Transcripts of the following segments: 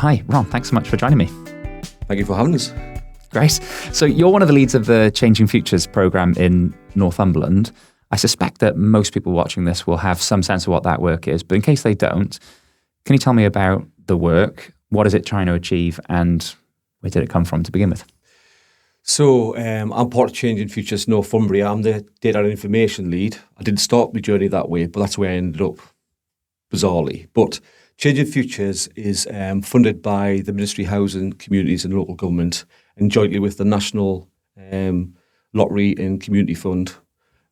Hi, Ron. Thanks so much for joining me. Thank you for having us. Great. So you're one of the leads of the Changing Futures programme in Northumberland. I suspect that most people watching this will have some sense of what that work is, but in case they don't, can you tell me about the work? What is it trying to achieve and where did it come from to begin with? So I'm part of Changing Futures Northumbria. I'm the data and information lead. I didn't start my journey that way, but that's where I ended up, bizarrely. But Changing Futures is funded by the Ministry of Housing, Communities and Local Government, and jointly with the National Lottery and Community Fund.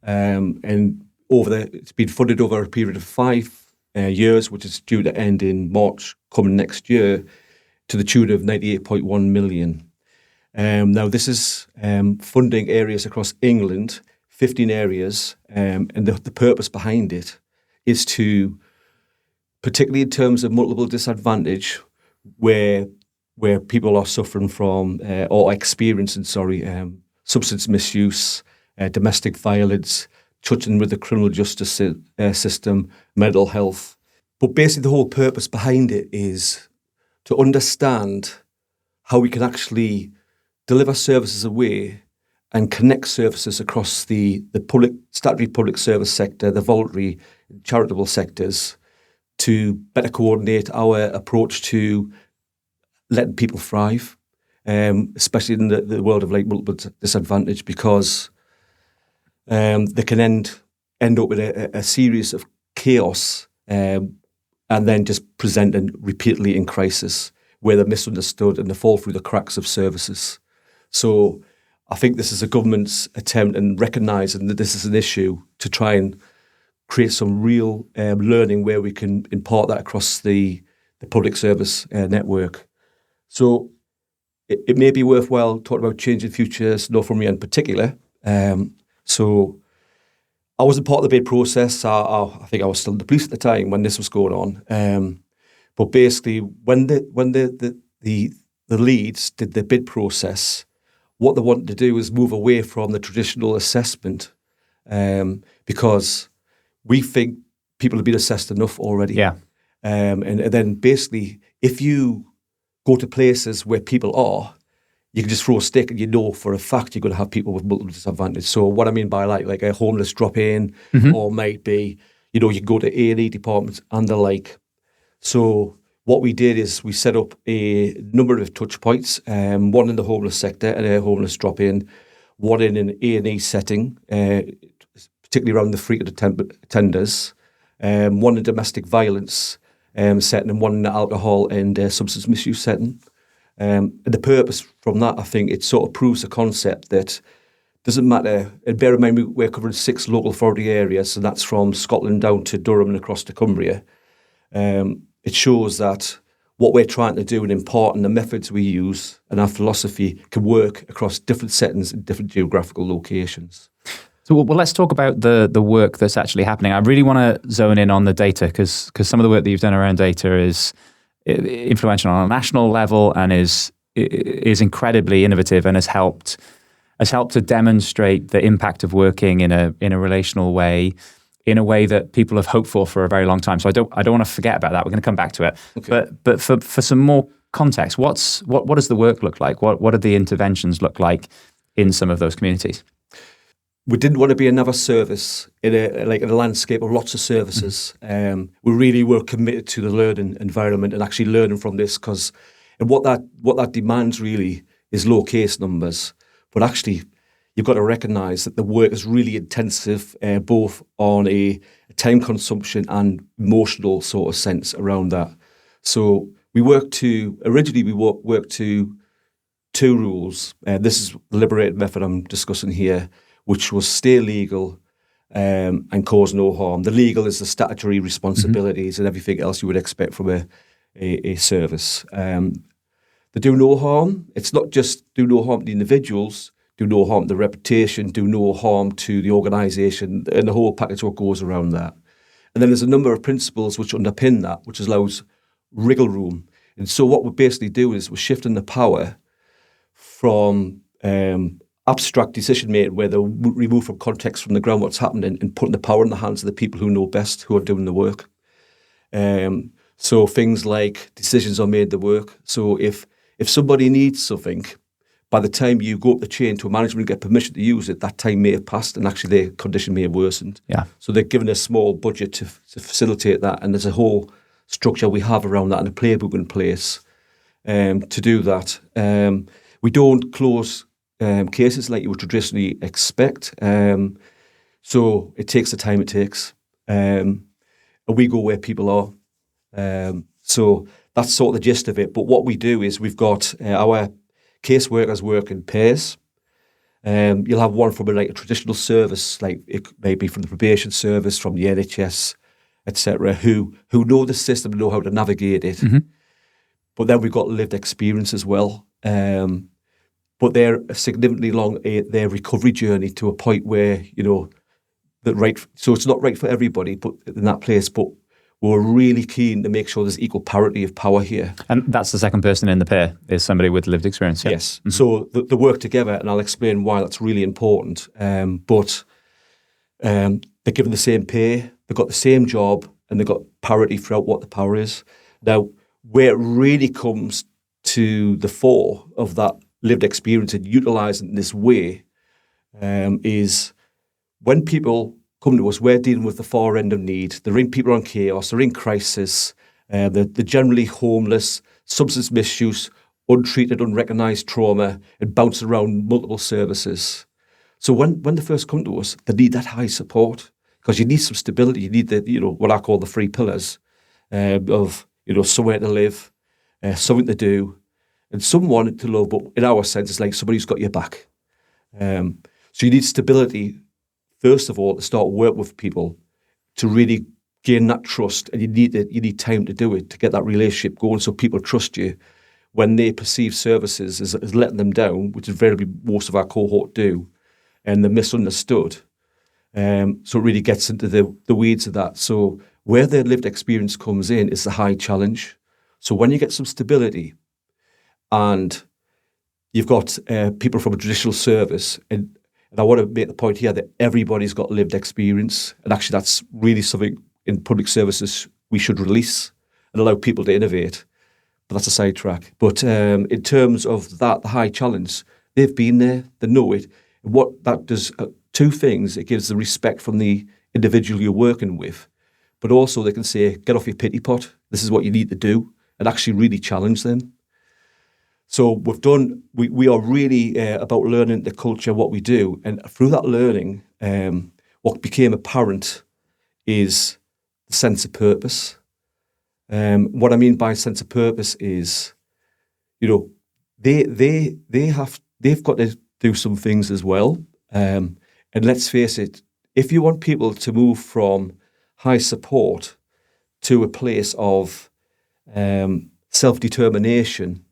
It's been funded over a period of 5 years, which is due to end in March coming next year, to the tune of 98.1 million. Now, this is funding areas across England, 15 areas, and the purpose behind it is to, particularly in terms of multiple disadvantage, where people are suffering from or experiencing, substance misuse, domestic violence, touching with the criminal justice system, mental health. But basically the whole purpose behind it is to understand how we can actually deliver services away and connect services across the public, statutory public service sector, the voluntary charitable sectors, to better coordinate our approach to letting people thrive, especially in the world of multiple disadvantage, because they can end up with a series of chaos and then just presenting repeatedly in crisis where they're misunderstood and they fall through the cracks of services. So I think this is a government's attempt in recognising that this is an issue to try and create some real learning where we can impart that across the public service network. So it may be worthwhile talking about Changing Futures Northumbria in particular. So I wasn't part of the bid process. I think I was still in the police at the time when this was going on. But basically, when the leads did the bid process, what they wanted to do was move away from the traditional assessment, because we think people have been assessed enough already. Yeah. And then basically, if you go to places where people are, you can just throw a stick and you know for a fact you're going to have people with multiple disadvantage. So what I mean by like a homeless drop-in, or might be, you can go to A&E departments and the like. So what we did is we set up a number of touch points, one in the homeless sector and a homeless drop-in, one in an A&E setting, particularly around the frequent attenders, one in domestic violence setting, and one in the alcohol and substance misuse setting. And the purpose from that, I think, it sort of proves the concept that doesn't matter. And bear in mind, we're covering 6 local authority areas, and that's from Scotland down to Durham and across to Cumbria. It shows that what we're trying to do and impart and the methods we use and our philosophy can work across different settings and different geographical locations. So well, let's talk about the work that's actually happening. I really want to zone in on the data because some of the work that you've done around data is influential on a national level and is incredibly innovative and has helped to demonstrate the impact of working in a relational way, in a way that people have hoped for a very long time. So I don't want to forget about that. We're going to come back to it. Okay. But for some more context, what does the work look like? What do the interventions look like in some of those communities? We didn't want to be another service in a landscape of lots of services. We really were committed to the learning environment and actually learning from this, because what that demands really is low case numbers. But actually, you've got to recognise that the work is really intensive, both on a time consumption and emotional sort of sense around that. So we worked to 2 rules. This is the liberated method I'm discussing here, which was stay legal and cause no harm. The legal is the statutory responsibilities and everything else you would expect from a service. The do no harm, it's not just do no harm to the individuals, do no harm to the reputation, do no harm to the organisation, and the whole package what goes around that. And then there's a number of principles which underpin that, which allows wriggle room. And so what we basically do is we're shifting the power from abstract decision making, where they're removed from context from the ground what's happening, and putting the power in the hands of the people who know best, who are doing the work. So things like decisions are made to work. So if somebody needs something, by the time you go up the chain to a management and get permission to use it, that time may have passed and actually their condition may have worsened. Yeah. So they're given a small budget to facilitate that, and there's a whole structure we have around that and a playbook in place to do that. We don't close cases like you would traditionally expect. So it takes the time it takes. And we go where people are. So that's sort of the gist of it. But what we do is we've got our caseworkers work in pairs. You'll have one from a traditional service, like it may be from the probation service, from the NHS, etc., who know the system and know how to navigate it. Mm-hmm. But then we've got lived experience as well. But they're significantly along their recovery journey to a point where, so it's not right for everybody but in that place, but we're really keen to make sure there's equal parity of power here. And that's the second person in the pair, is somebody with lived experience. Yeah? Yes. Mm-hmm. So they work together, and I'll explain why that's really important. But they're given the same pay, they've got the same job, and they've got parity throughout what the power is. Now, where it really comes to the fore of that lived experience and utilising this way is when people come to us, we're dealing with the far end of need. They're in people on chaos, they're in crisis, they're generally homeless, substance misuse, untreated, unrecognised trauma, and bounce around multiple services. So when they first come to us, they need that high support because you need some stability. You need the, what I call the three pillars of, somewhere to live, something to do, and someone to love. But in our sense, it's like somebody who's got your back. So you need stability, first of all, to start work with people to really gain that trust, and you need time to do it, to get that relationship going so people trust you when they perceive services as letting them down, which invariably most of our cohort do, and they're misunderstood. So it really gets into the weeds of that. So where their lived experience comes in is the high challenge. So when you get some stability and you've got people from a traditional service, and I want to make the point here that everybody's got lived experience, and actually that's really something in public services we should release and allow people to innovate. But that's a sidetrack. But in terms of that, the high challenge, they've been there, they know it. And what that does, two things: it gives the respect from the individual you're working with, but also they can say, get off your pity pot, this is what you need to do, and actually really challenge them. So we are really about learning the culture, what we do. And through that learning, what became apparent is the sense of purpose. What I mean by sense of purpose is, they've got to do some things as well. And let's face it, if you want people to move from high support to a place of self-determination,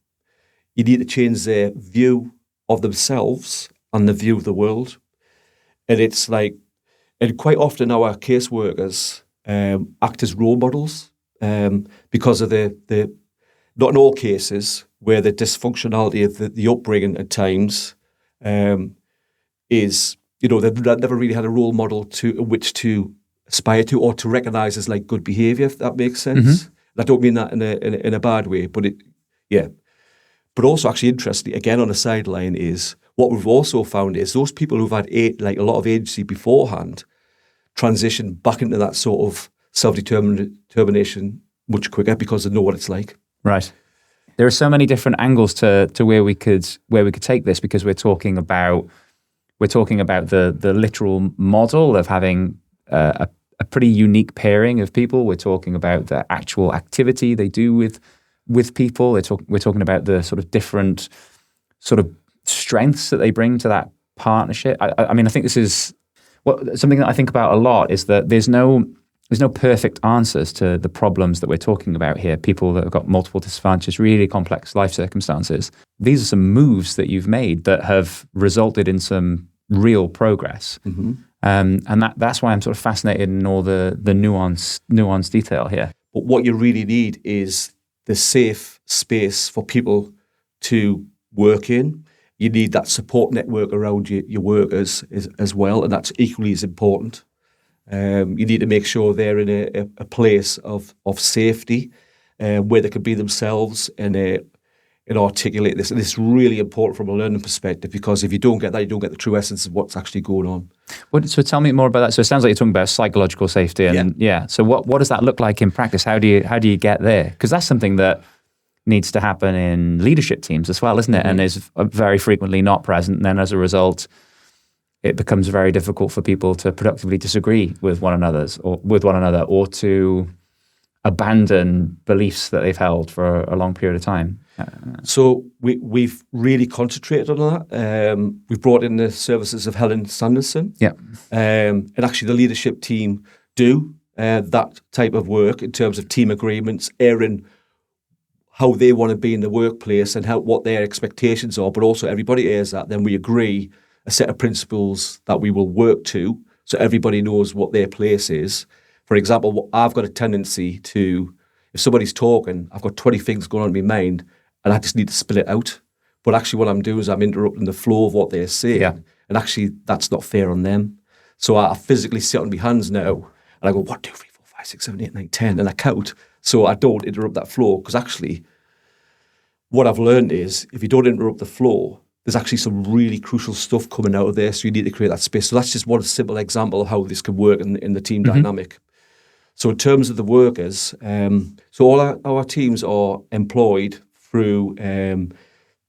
you need to change their view of themselves and the view of the world. And it's like, and quite often our caseworkers act as role models because of the not in all cases, where the dysfunctionality of the upbringing at times is, they've never really had a role model to which to aspire to or to recognise as like good behaviour, if that makes sense. Mm-hmm. I don't mean that in a bad way, but But also, actually, interestingly, again on a sideline, is what we've also found is those people who've had a lot of agency beforehand transition back into that sort of self-determination much quicker because they know what it's like. Right. There are so many different angles to where we could take this, because we're talking about the literal model of having a pretty unique pairing of people. We're talking about the actual activity they do with people. We're talking about the sort of different sort of strengths that they bring to that partnership. I mean, I think this is something that I think about a lot, is that there's no perfect answers to the problems that we're talking about here. People that have got multiple disadvantages, really complex life circumstances. These are some moves that you've made that have resulted in some real progress. Mm-hmm. And that's why I'm sort of fascinated in all the nuance detail here. But what you really need is the safe space for people to work in. You need that support network around your workers as well, and that's equally as important. You need to make sure they're in a place of safety, where they can be themselves and articulate this. And it's really important from a learning perspective, because if you don't get that, you don't get the true essence of what's actually going on. So tell me more about that. So it sounds like you're talking about psychological safety, and So what does that look like in practice? How do you get there? Because that's something that needs to happen in leadership teams as well, isn't it? And is very frequently not present. And then as a result, it becomes very difficult for people to productively disagree with one another, or to abandon beliefs that they've held for a long period of time. So we've really concentrated on that. We've brought in the services of Helen Sanderson. And actually the leadership team do that type of work in terms of team agreements, airing how they want to be in the workplace and what their expectations are, but also everybody airs that. Then we agree a set of principles that we will work to, so everybody knows what their place is. For example, I've got a tendency to, if somebody's talking, I've got 20 things going on in my mind, and I just need to spill it out. But actually what I'm doing is I'm interrupting the flow of what they're saying. And actually that's not fair on them. So I physically sit on my hands now, and I go, 1, 2, 3, 4, 5, 6, 7, 8, 9, 10, and I count. So I don't interrupt that flow, because actually what I've learned is if you don't interrupt the flow, there's actually some really crucial stuff coming out of there. So you need to create that space. So that's just one simple example of how this can work in the team dynamic. So in terms of the workers, so all our teams are employed through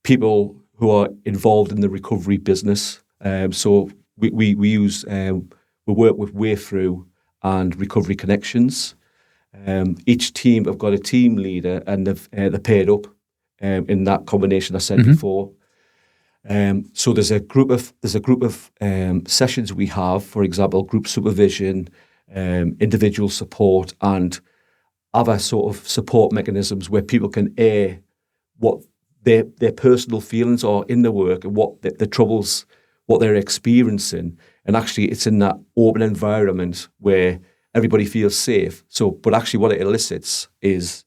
people who are involved in the recovery business. So we work with Way Through and Recovery Connections. Each team have got a team leader, and they're paired up in that combination I said before. So there's a group of sessions we have, for example, group supervision, individual support, and other sort of support mechanisms where people can air what their personal feelings are in the work, and what the troubles, what they're experiencing. And actually it's in that open environment where everybody feels safe. So, but actually what it elicits is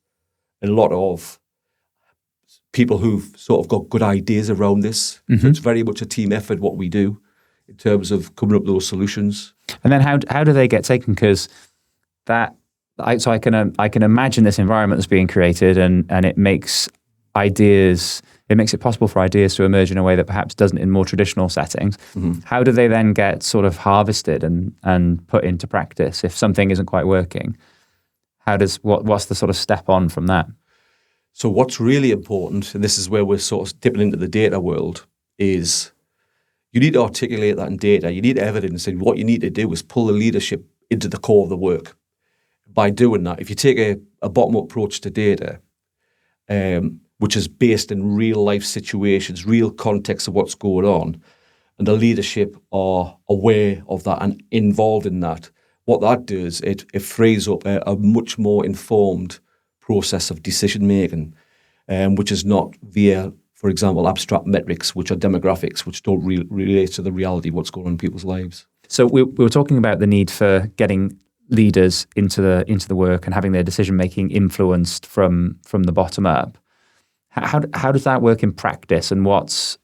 a lot of people who've sort of got good ideas around this. So it's very much a team effort what we do in terms of coming up with those solutions. And then how do they get taken? Because I can imagine this environment that's being created, and it makes it possible for ideas to emerge in a way that perhaps doesn't in more traditional settings. How do they then get sort of harvested and put into practice if something isn't quite working? What's the sort of step on from that? So what's really important, and this is where we're sort of dipping into the data world, is you need to articulate that in data. You need evidence, and what you need to do is pull the leadership into the core of the work. By doing that, if you take a bottom-up approach to data, which is based in real-life situations, real context of what's going on, and the leadership are aware of that and involved in that, what that does, it frees up a much more informed process of decision making, which is not via, for example, abstract metrics, which are demographics, which don't relate to the reality of what's going on in people's lives. So we were talking about the need for getting leaders into the work and having their decision making influenced from the bottom up. How does that work in practice? And what's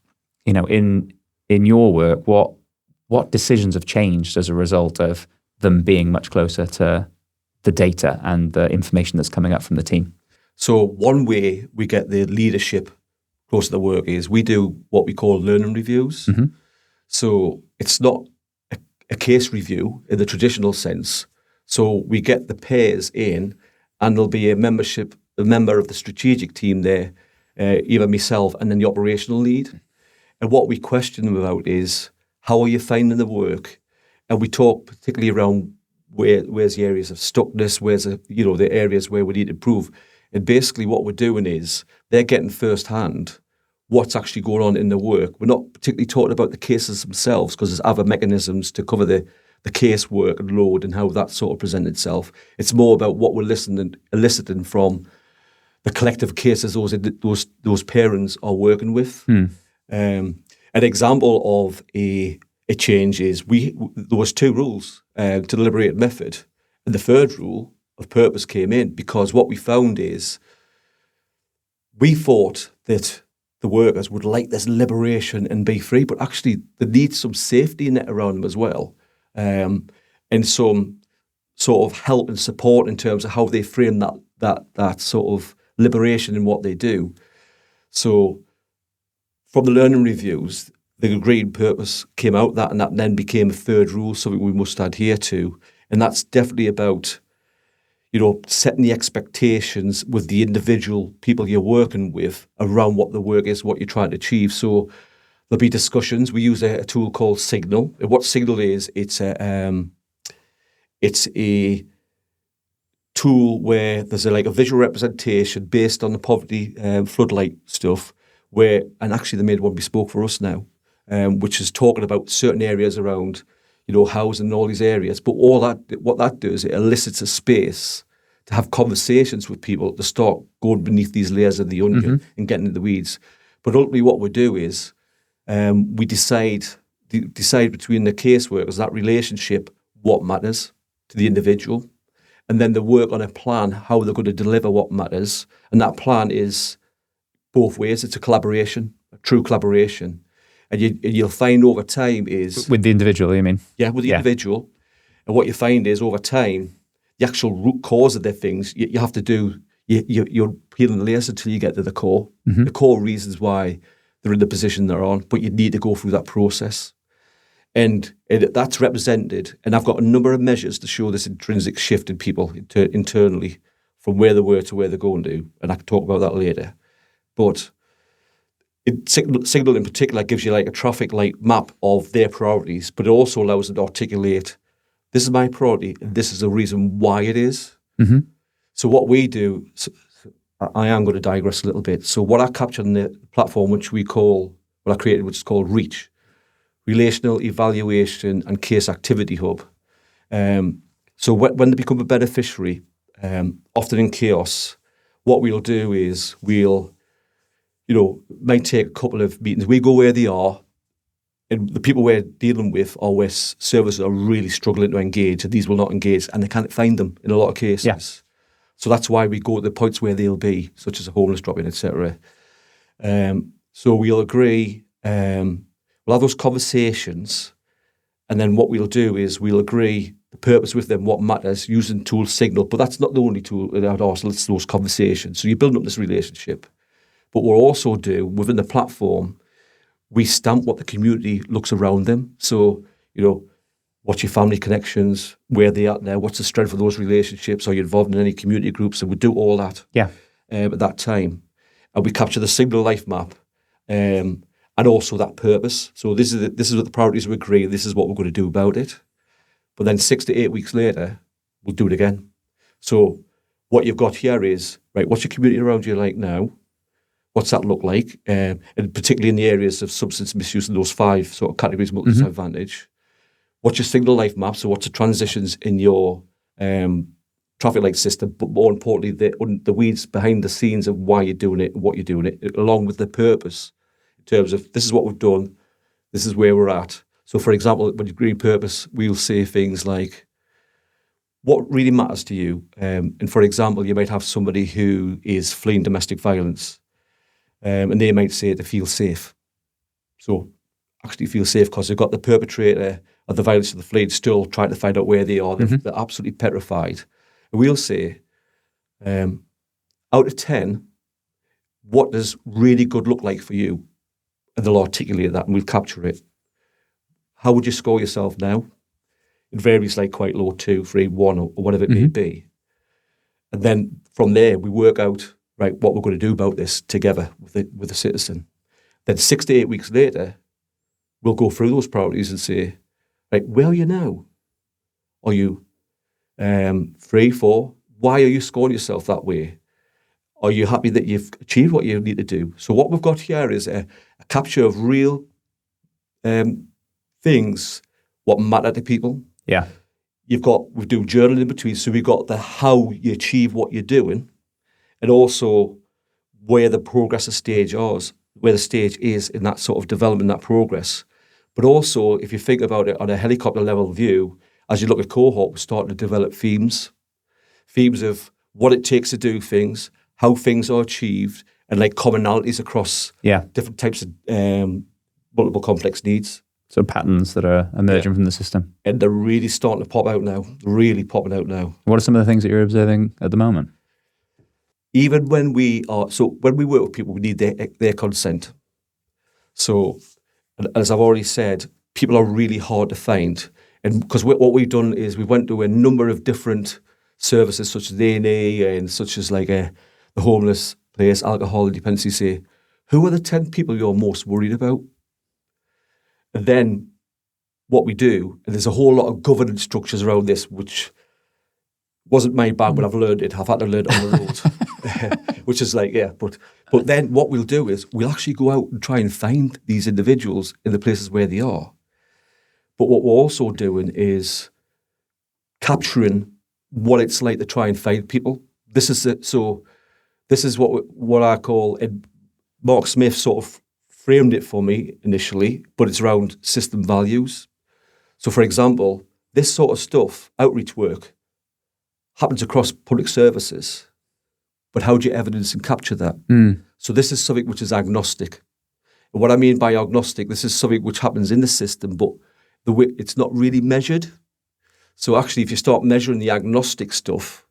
in your work, what decisions have changed as a result of them being much closer to the data and the information that's coming up from the team? So one way we get the leadership close to the work is we do what we call learning reviews. So it's not a case review in the traditional sense. So we get the pairs in, and there'll be a member of the strategic team there, either myself and then the operational lead. And what we question them about is, how are you finding the work? And we talk particularly around where's the areas of stuckness, where's the areas where we need to improve. And basically what we're doing is they're getting firsthand what's actually going on in the work. We're not particularly talking about the cases themselves, because there's other mechanisms to cover the casework and load and how that sort of presents itself. It's more about what we're eliciting from the collective cases those parents are working with. An example of a change is there was 2 rules to deliberated method, and the third rule of purpose came in because what we found is we thought that the workers would like this liberation and be free, but actually they need some safety net around them as well, and some sort of help and support in terms of how they frame that sort of liberation in what they do. So from the learning reviews, the agreed purpose came out that, and that then became a third rule, something we must adhere to. And that's definitely about, setting the expectations with the individual people you're working with around what the work is, what you're trying to achieve. So there'll be discussions. We use a tool called Signal. And what Signal is, it's a tool where there's a visual representation based on the poverty floodlight stuff, and actually they made one bespoke for us now, which is talking about certain areas around, housing and all these areas. But what that does, it elicits a space to have conversations with people, to start going beneath these layers of the onion and getting into the weeds. But ultimately what we do is we decide between the caseworkers, that relationship, what matters to the individual. And then they work on a plan, how they're going to deliver what matters. And that plan is both ways. It's a collaboration, a true collaboration. And you'll find over time is... With the individual, you mean? Yeah, with the individual. And what you find is over time, the actual root cause of their things, you have to do, you're peeling the layers until you get to the core. The core reasons why they're in the position they're on, but you need to go through that process. And that's represented, and I've got a number of measures to show this intrinsic shift in people internally from where they were to where they're going to, and I can talk about that later. But Signal in particular gives you a traffic light map of their priorities, but it also allows them to articulate, this is my priority, and this is the reason why it is. So what we do, I am going to digress a little bit. So what I captured in the platform, which I created, which is called REACH, Relational Evaluation and Case Activity Hub. So when they become a beneficiary, often in chaos, what we'll do is might take a couple of meetings. We go where they are, and the people we're dealing with are where services are really struggling to engage, and these will not engage, and they can't find them in a lot of cases. Yeah. So that's why we go to the points where they'll be, such as a homeless drop-in, etc. So we'll agree, we'll have those conversations, and then what we'll do is we'll agree the purpose with them, what matters, using tool Signal. But that's not the only tool at our arsenal, it's those conversations. So you're building up this relationship. But we'll also do, within the platform, we stamp what the community looks around them. So, what's your family connections, where they at there, what's the strength of those relationships, are you involved in any community groups? And we do all that at that time. And we capture the Signal life map and also that purpose. So this is what the priorities we agree, this is what we're going to do about it. But then 6 to 8 weeks later, we'll do it again. So what you've got here is, right, what's your community around you like now? What's that look like? And particularly in the areas of substance misuse and those 5 sort of categories of multi-disadvantage. What's your Signal life map? So what's the transitions in your traffic light system? But more importantly, the weeds behind the scenes of why you're doing it and what you're doing it, along with the purpose in terms of this is what we've done, this is where we're at. So for example, when you agree purpose, we'll say things like, what really matters to you? And for example, you might have somebody who is fleeing domestic violence. And they might say to feel safe. So actually feel safe because they've got the perpetrator of the violence of the fleeing still trying to find out where they are. They're absolutely petrified. And we'll say, out of 10, what does really good look like for you? And they'll articulate that and we'll capture it. How would you score yourself now? It varies quite low, 2, 3, 1, or whatever it may be. And then from there, we work out, right, what we're going to do about this together with the citizen. Then 6 to 8 weeks later, we'll go through those priorities and say, right, where are you now? Are you 3, 4? Why are you scoring yourself that way? Are you happy that you've achieved what you need to do? So what we've got here is a capture of real things, what matter to people. Yeah. We do journaling in between, so we've got the how you achieve what you're doing, and also where the progress of stage is, where the stage is in that sort of development, that progress. But also, if you think about it on a helicopter level view, as you look at cohort, we're starting to develop themes of what it takes to do things, how things are achieved, and commonalities across different types of multiple complex needs. So patterns that are emerging from the system. And they're really starting to pop out now, really popping out now. What are some of the things that you're observing at the moment? even when we work with people, we need their consent. So, as I've already said, people are really hard to find. And because what we've done is we went to a number of different services such as A&E and such as like the homeless place, alcohol and dependency, say, who are the 10 people you're most worried about? And then what we do, and there's a whole lot of governance structures around this, which wasn't my bag, but I've learned it. I've had to learn it on the road, which is like, yeah. But then what we'll do is we'll actually go out and try and find these individuals in the places where they are. But what we're also doing is capturing what it's like to try and find people. This is what I call, and Mark Smith sort of framed it for me initially, but it's around system values. So, for example, this sort of stuff, outreach work, happens across public services, but how do you evidence and capture that? So this is something which is agnostic. And what I mean by agnostic, this is something which happens in the system, but the way it's not really measured. So actually, if you start measuring the agnostic stuff,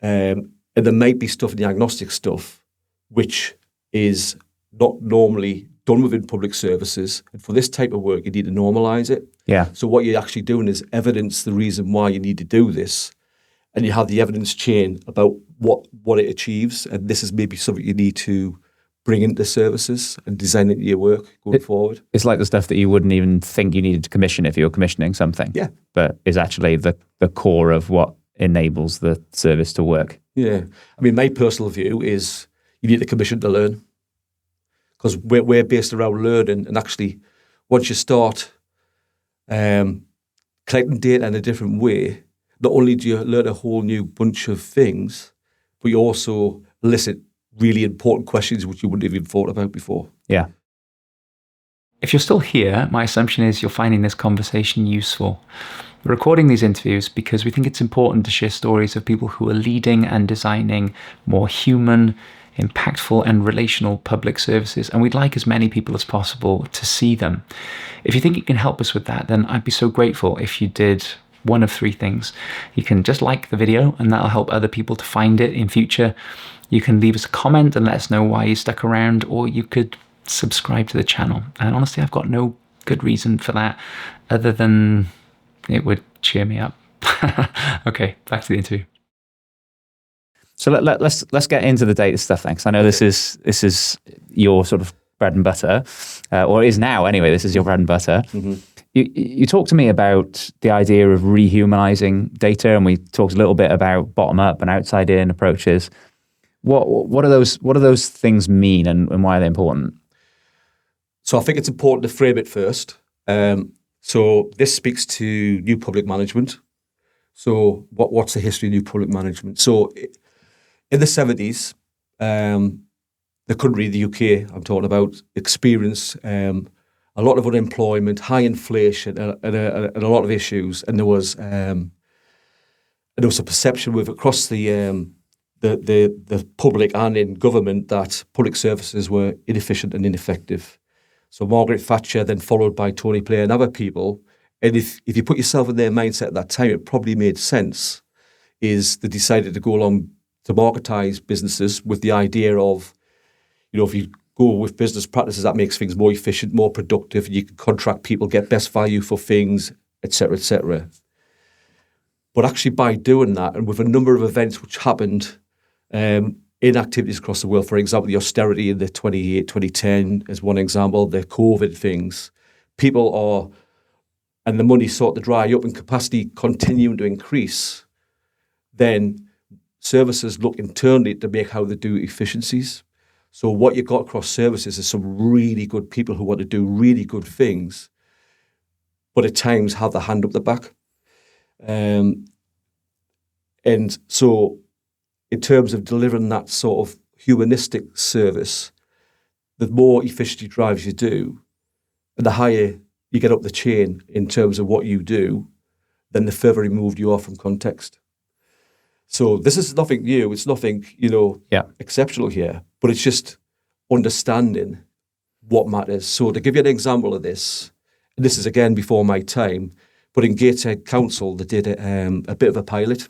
and there might be stuff in the agnostic stuff which is not normally done within public services, and for this type of work, you need to normalise it. Yeah. So what you're actually doing is evidence the reason why you need to do this, and you have the evidence chain about what it achieves, and this is maybe something you need to bring into services and design into your work going forward. It's like the stuff that you wouldn't even think you needed to commission if you were commissioning something. Yeah. But is actually the core of what enables the service to work. Yeah. I mean, my personal view is you need to commission to learn, because we're based around learning, and actually once you start collecting data in a different way, not only do you learn a whole new bunch of things, but you also elicit really important questions which you wouldn't have even thought about before. Yeah. If you're still here, my assumption is you're finding this conversation useful. We're recording these interviews because we think it's important to share stories of people who are leading and designing more human, impactful and relational public services, and we'd like as many people as possible to see them. If you think you can help us with that, then I'd be so grateful if you did one of three things. You can just like the video, and that'll help other people to find it in future. You can leave us a comment and let us know why you stuck around, or you could subscribe to the channel. And honestly, I've got no good reason for that other than it would cheer me up. Okay, back to the interview. So let's get into the data stuff then, because I know this is your sort of bread and butter, or is now anyway. This is your bread and butter. Mm-hmm. You talked to me about the idea of rehumanizing data, and we talked a little bit about bottom up and outside in approaches. What do those things mean, and why are they important? So I think it's important to frame it first. So this speaks to new public management. So what's the history of new public management? So in the 70s, the country, the UK, I'm talking about, experienced a lot of unemployment, high inflation, and a lot of issues. And there was a perception across the public and in government that public services were inefficient and ineffective. So Margaret Thatcher, then followed by Tony Blair and other people, and if you put yourself in their mindset at that time, it probably made sense, is they decided to go along to marketise businesses with the idea of, if you go with business practices, that makes things more efficient, more productive, you can contract people, get best value for things, etc., etc. But actually by doing that, and with a number of events which happened in activities across the world, for example, the austerity in the 2010 as one example, the COVID things, people are, and the money sort of dry up and capacity continuing to increase, then services look internally to make how they do efficiencies. So what you've got across services is some really good people who want to do really good things, but at times have the hand up the back. And so in terms of delivering that sort of humanistic service, the more efficiency drives you do, and the higher you get up the chain in terms of what you do, then the further removed you are from context. So this is nothing new. It's nothing, exceptional here, but it's just understanding what matters. So to give you an example of this, and this is again before my time, but in Gateshead Council, they did a bit of a pilot.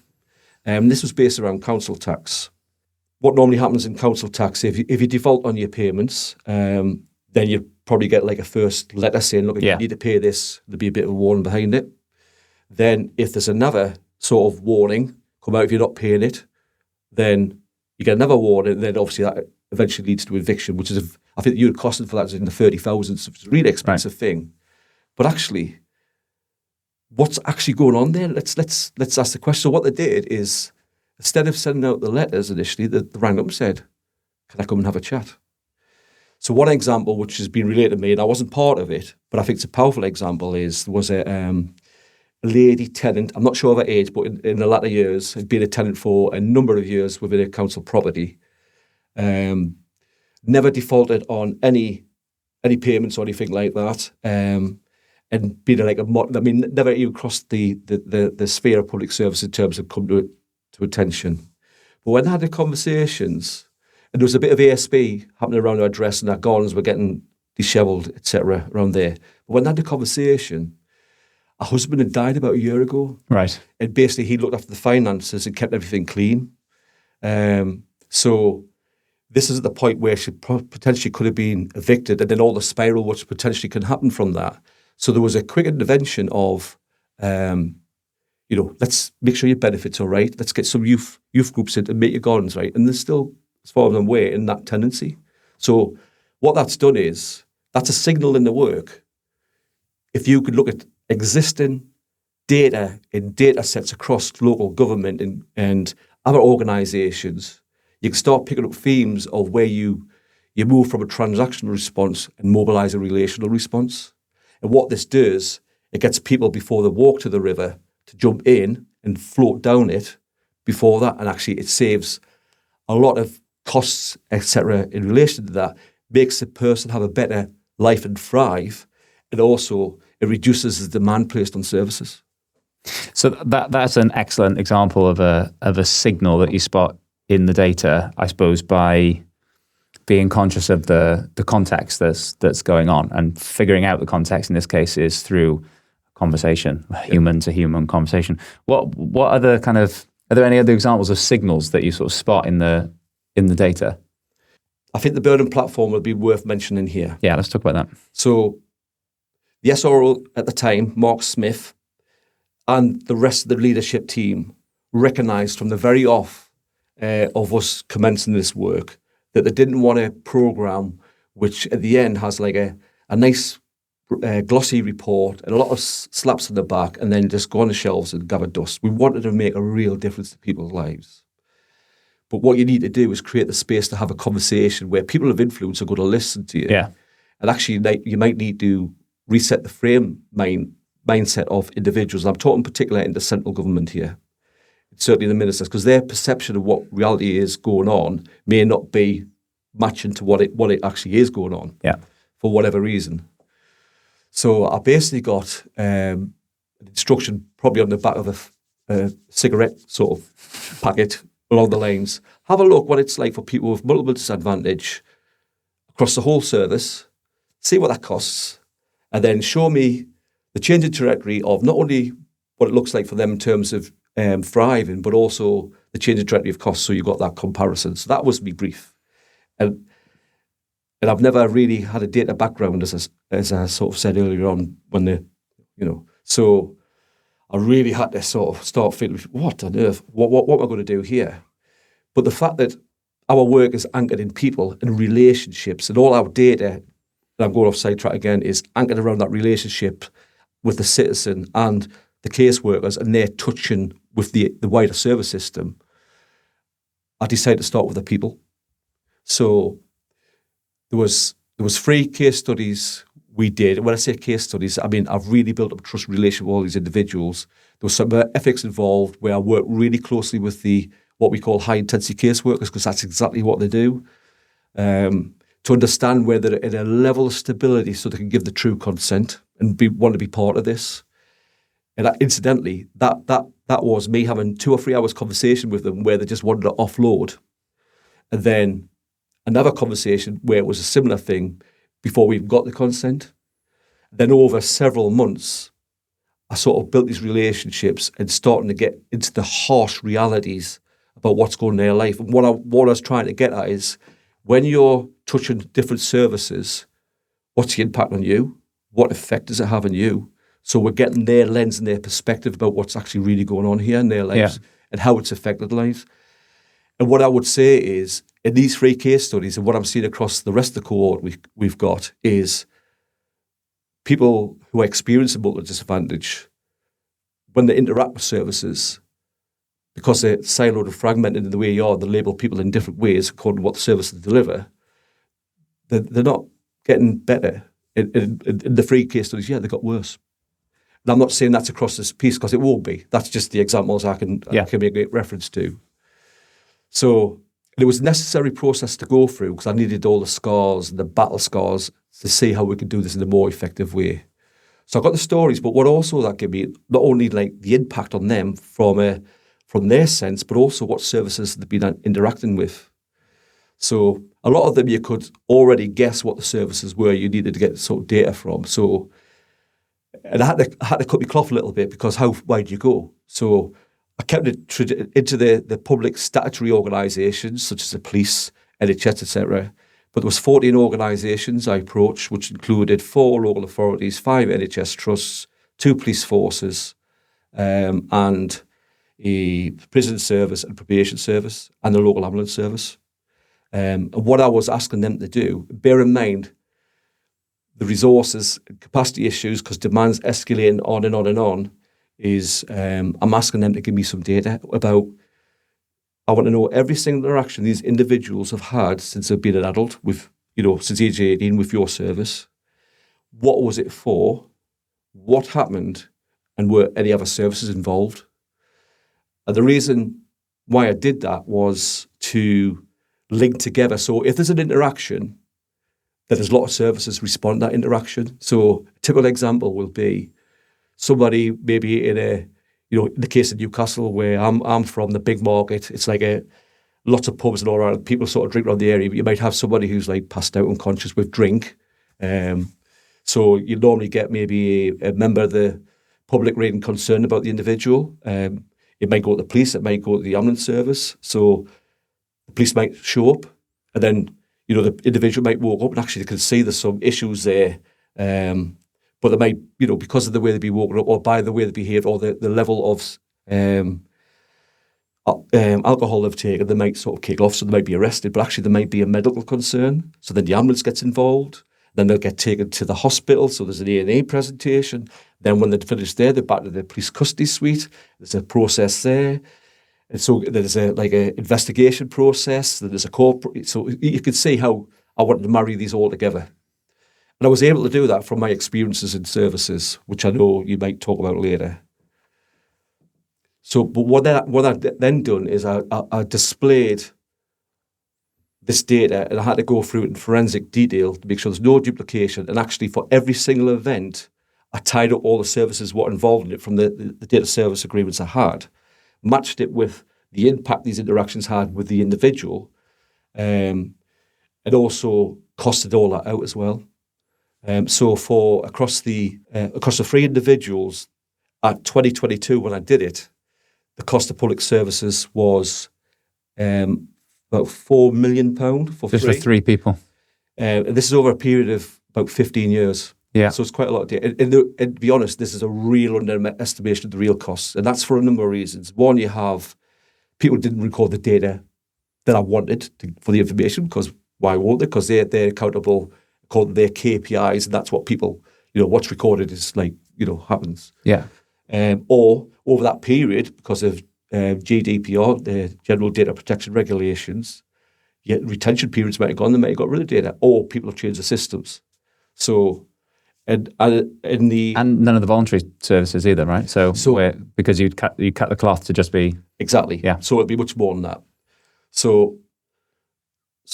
This was based around council tax. what normally happens in council tax, if you default on your payments, then you probably get like a first letter saying, look, you need to pay this. There'll be a bit of a warning behind it. Then if there's another sort of warning come out if you're not paying it, then you get another warning, and then obviously that eventually leads to eviction, which is, I think the unit costing for that is in the 30,000s. So it's a really expensive thing. But actually, what's actually going on there? Let's ask the question. So what they did is, instead of sending out the letters initially, they rang up and said, can I come and have a chat? So one example which has been related to me, and I wasn't part of it, but I think it's a powerful example, is there was a lady tenant, I'm not sure of her age, but in the latter years, had been a tenant for a number of years within a council property. Never defaulted on any payments or anything like that. And been like never even crossed the sphere of public service in terms of come to attention. But when I had the conversations, and there was a bit of ASB happening around our address, and our gardens were getting dishevelled, etc., around there. But when I had the conversation, her husband had died about a year ago. Right. And basically he looked after the finances and kept everything clean. So this is at the point where she potentially could have been evicted, and then all the spiral which potentially can happen from that. So there was a quick intervention of, let's make sure your benefits are right. Let's get some youth groups in to make your gardens right. And there's still, as far as I'm aware, in that tendency. So what that's done is, that's a signal in the work. If you could look at existing data in data sets across local government and other organisations, you can start picking up themes of where you move from a transactional response and mobilise a relational response. And what this does, it gets people before they walk to the river to jump in and float down it before that. And actually it saves a lot of costs, etc. in relation to that, makes the person have a better life and thrive. And also it reduces the demand placed on services. So that's an excellent example of a signal that you spot in the data, I suppose, by being conscious of the context that's going on, and figuring out the context in this case is through conversation, human to human conversation. What other are there any other examples of signals that you sort of spot in the data? I think the burden platform would be worth mentioning here. Yeah, let's talk about that. So the SRO at the time, Mark Smith, and the rest of the leadership team recognised from the very off of us commencing this work that they didn't want a programme which at the end has like a nice glossy report and a lot of slaps on the back and then just go on the shelves and gather dust. We wanted to make a real difference to people's lives. But what you need to do is create the space to have a conversation where people of influence are going to listen to you. Yeah. And actually you might need to reset the mindset of individuals. I'm talking particularly into central government here. Certainly the ministers, because their perception of what reality is going on may not be matching to what it actually is going on. Yeah. For whatever reason. So I basically got an instruction probably on the back of a cigarette sort of packet along the lines. Have a look what it's like for people with multiple disadvantage across the whole service, see what that costs, and then show me the change in trajectory of not only what it looks like for them in terms of thriving, but also the change in trajectory of costs, so you got that comparison. So that was me brief. And I've never really had a data background, as I sort of said earlier on, so I really had to sort of start feeling, what on earth, what am I going to do here? But the fact that our work is anchored in people and relationships, and all our data, and I'm going off sidetrack again, is anchored around that relationship with the citizen and the caseworkers, and they're touching with the wider service system. I decided to start with the people. So there was 3 case studies we did. When I say case studies, I mean I've really built up a trust relationship with all these individuals. There was some ethics involved where I worked really closely with what we call high intensity caseworkers, because that's exactly what they do. To understand whether they're at a level of stability so they can give the true consent and want to be part of this. And incidentally, that was me having 2 or 3 hours conversation with them where they just wanted to offload. And then another conversation where it was a similar thing before we got the consent. Then over several months, I sort of built these relationships and starting to get into the harsh realities about what's going on in their life. And what I was trying to get at is when you're touching different services, what's the impact on you? What effect does it have on you? So we're getting their lens and their perspective about what's actually really going on here in their lives and how it's affected lives. And what I would say is, in these 3 case studies, and what I'm seeing across the rest of the cohort we've got, is people who are experiencing multiple disadvantage, when they interact with services, because they're siloed and fragmented in the way you are, they label people in different ways according to what the service they deliver, they're not getting better. In the 3 case studies, they got worse. And I'm not saying that's across this piece, because it won't be. That's just the examples I can make a reference to. So it was a necessary process to go through, because I needed all the scars, the battle scars, to see how we could do this in a more effective way. So I got the stories, but what also that gave me, not only like the impact on them from their sense, but also what services they've been interacting with. So a lot of them you could already guess what the services were you needed to get sort of data from. So, and I had to cut my cloth a little bit, because how wide do you go? So I kept it into the public statutory organisations such as the police, NHS, etc. But there was 14 organisations I approached, which included 4 local authorities, 5 NHS trusts, 2 police forces, and a prison service and probation service, and the local ambulance service. And what I was asking them to do, bear in mind the resources, capacity issues, because demand's escalating on and on and on, is I'm asking them to give me some data about, I want to know every single interaction these individuals have had since they've been an adult, with, since age 18 with your service. What was it for? What happened? And were any other services involved? And the reason why I did that was to link together. So if there's an interaction, then there's a lot of services respond to that interaction. So a typical example will be somebody maybe in the case of Newcastle, where I'm from, the big market, it's like lots of pubs and all around, people sort of drink around the area, but you might have somebody who's like passed out unconscious with drink. So you normally get maybe a member of the public raising concern about the individual. It might go to the police, it might go to the ambulance service. So the police might show up, and then, the individual might walk up and actually they can see there's some issues there. But they might, because of the way they'd be woken up, or by the way they behave, or the level of alcohol they've taken, they might sort of kick off, so they might be arrested, but actually there might be a medical concern. So then the ambulance gets involved, then they'll get taken to the hospital, so there's an A&E presentation. Then when they're finished there, they're back to the police custody suite. There's a process there. And so there's a investigation process, then there's a corporate. So you can see how I wanted to marry these all together. And I was able to do that from my experiences in services, which I know you might talk about later. So, but what I then done is I displayed this data, and I had to go through it in forensic detail to make sure there's no duplication. And actually, for every single event, I tied up all the services what involved in it from the data service agreements I had, matched it with the impact these interactions had with the individual, and also costed all that out as well. So for across the 3 individuals at 2022 when I did it, the cost of public services was about £4 million for just free. for 3 people. And this is over a period of about 15 years. Yeah. So it's quite a lot of data. And to be honest, this is a real underestimation of the real costs. And that's for a number of reasons. One, you have people didn't record the data that I wanted for the information, because why won't they? Because they're accountable according to their KPIs, and that's what people, what's recorded is like, happens. Yeah. Or over that period, because of GDPR, the General Data Protection Regulations, retention periods might have gone, they might have got rid of data, or people have changed the systems. So, and none of the voluntary services either, right? So because you cut the cloth to just be exactly, yeah. So it'd be much more than that. So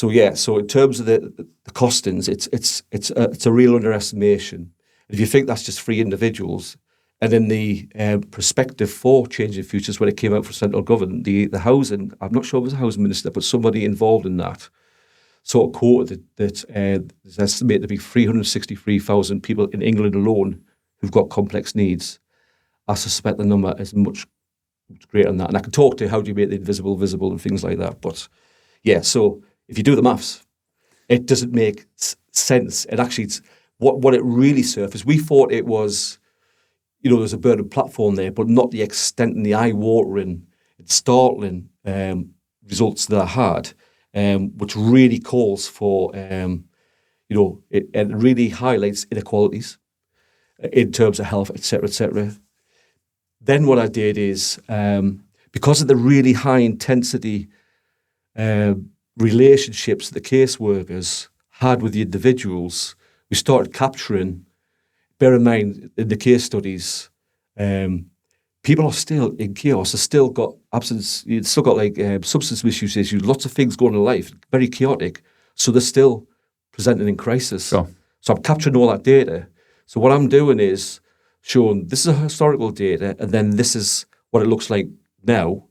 yeah. So in terms of the costings, it's a real underestimation. If you think that's just 3 individuals, and then the perspective for Changing Futures, when it came out for central government, the housing, I'm not sure if it was a housing minister, but somebody involved in that sort of quoted that there's estimated to be 363,000 people in England alone who've got complex needs. I suspect the number is much great on that. And I can talk to how do you make the invisible visible and things like that. But yeah, so if you do the maths, it doesn't make sense. And actually, it's what it really surfaced. We thought it was, there's a burden platform there, but not the extent and the eye-watering and startling results that I had, which really calls for, it really highlights inequalities in terms of health, et cetera, et cetera. Then what I did is, because of the really high intensity relationships that the caseworkers had with the individuals, we started capturing, bear in mind, in the case studies, people are still in chaos. They've still got absence, you've still got substance misuse issues, lots of things going on in life, very chaotic. So they're still presenting in crisis. Sure. So I'm capturing all that data. So what I'm doing is showing this is a historical data, and then this is what it looks like now.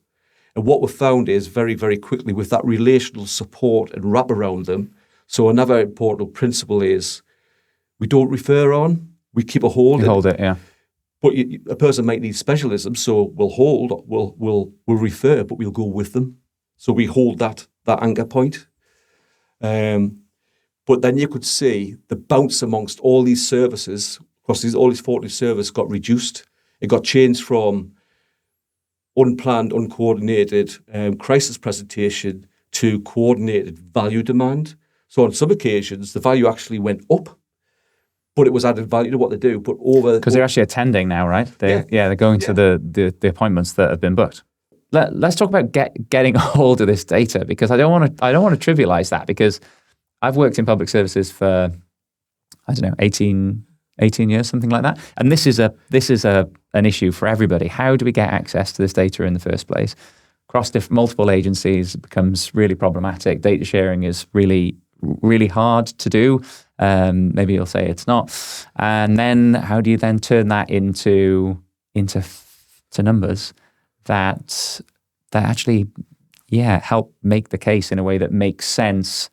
And what we've found is very, very quickly with that relational support and wrap around them. So another important principle is we don't refer on, we keep a hold. You hold it, yeah. But a person might need specialism, so we'll refer, but we'll go with them. So we hold that anchor point. But then you could see the bounce amongst all these services, across all these 40 services got reduced. It got changed from unplanned, uncoordinated crisis presentation to coordinated value demand. So on some occasions, the value actually went up, but it was added value to what they do. But because they're actually attending now, right? They're going to the appointments that have been booked. Let's talk about getting a hold of this data, because I don't want to trivialize that, because I've worked in public services for 18 years, something like that, and this is an issue for everybody. How do we get access to this data in the first place? Across multiple agencies, it becomes really problematic. Data sharing is really, really hard to do. Maybe you'll say it's not. And then how do you then turn that into numbers that actually, help make the case in a way that makes sense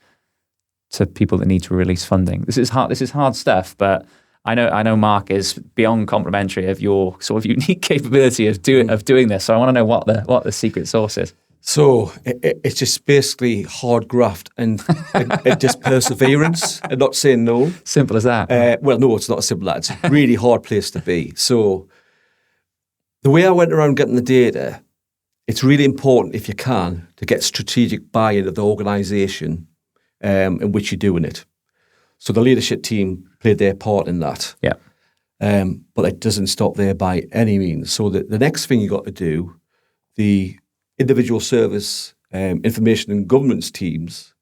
to people that need to release funding? This is hard stuff, but I know Mark is beyond complimentary of your sort of unique capability of doing this. So I want to know what the secret sauce is. So it's just basically hard graft and just perseverance and not saying no. Simple as that. Well, no, it's not as simple as that. It's a really hard place to be. So the way I went around getting the data, it's really important, if you can, to get strategic buy-in of the organisation in which you're doing it. So the leadership team played their part in that. Yeah. But it doesn't stop there by any means. So the next thing you got to do, the individual service information and governance teams,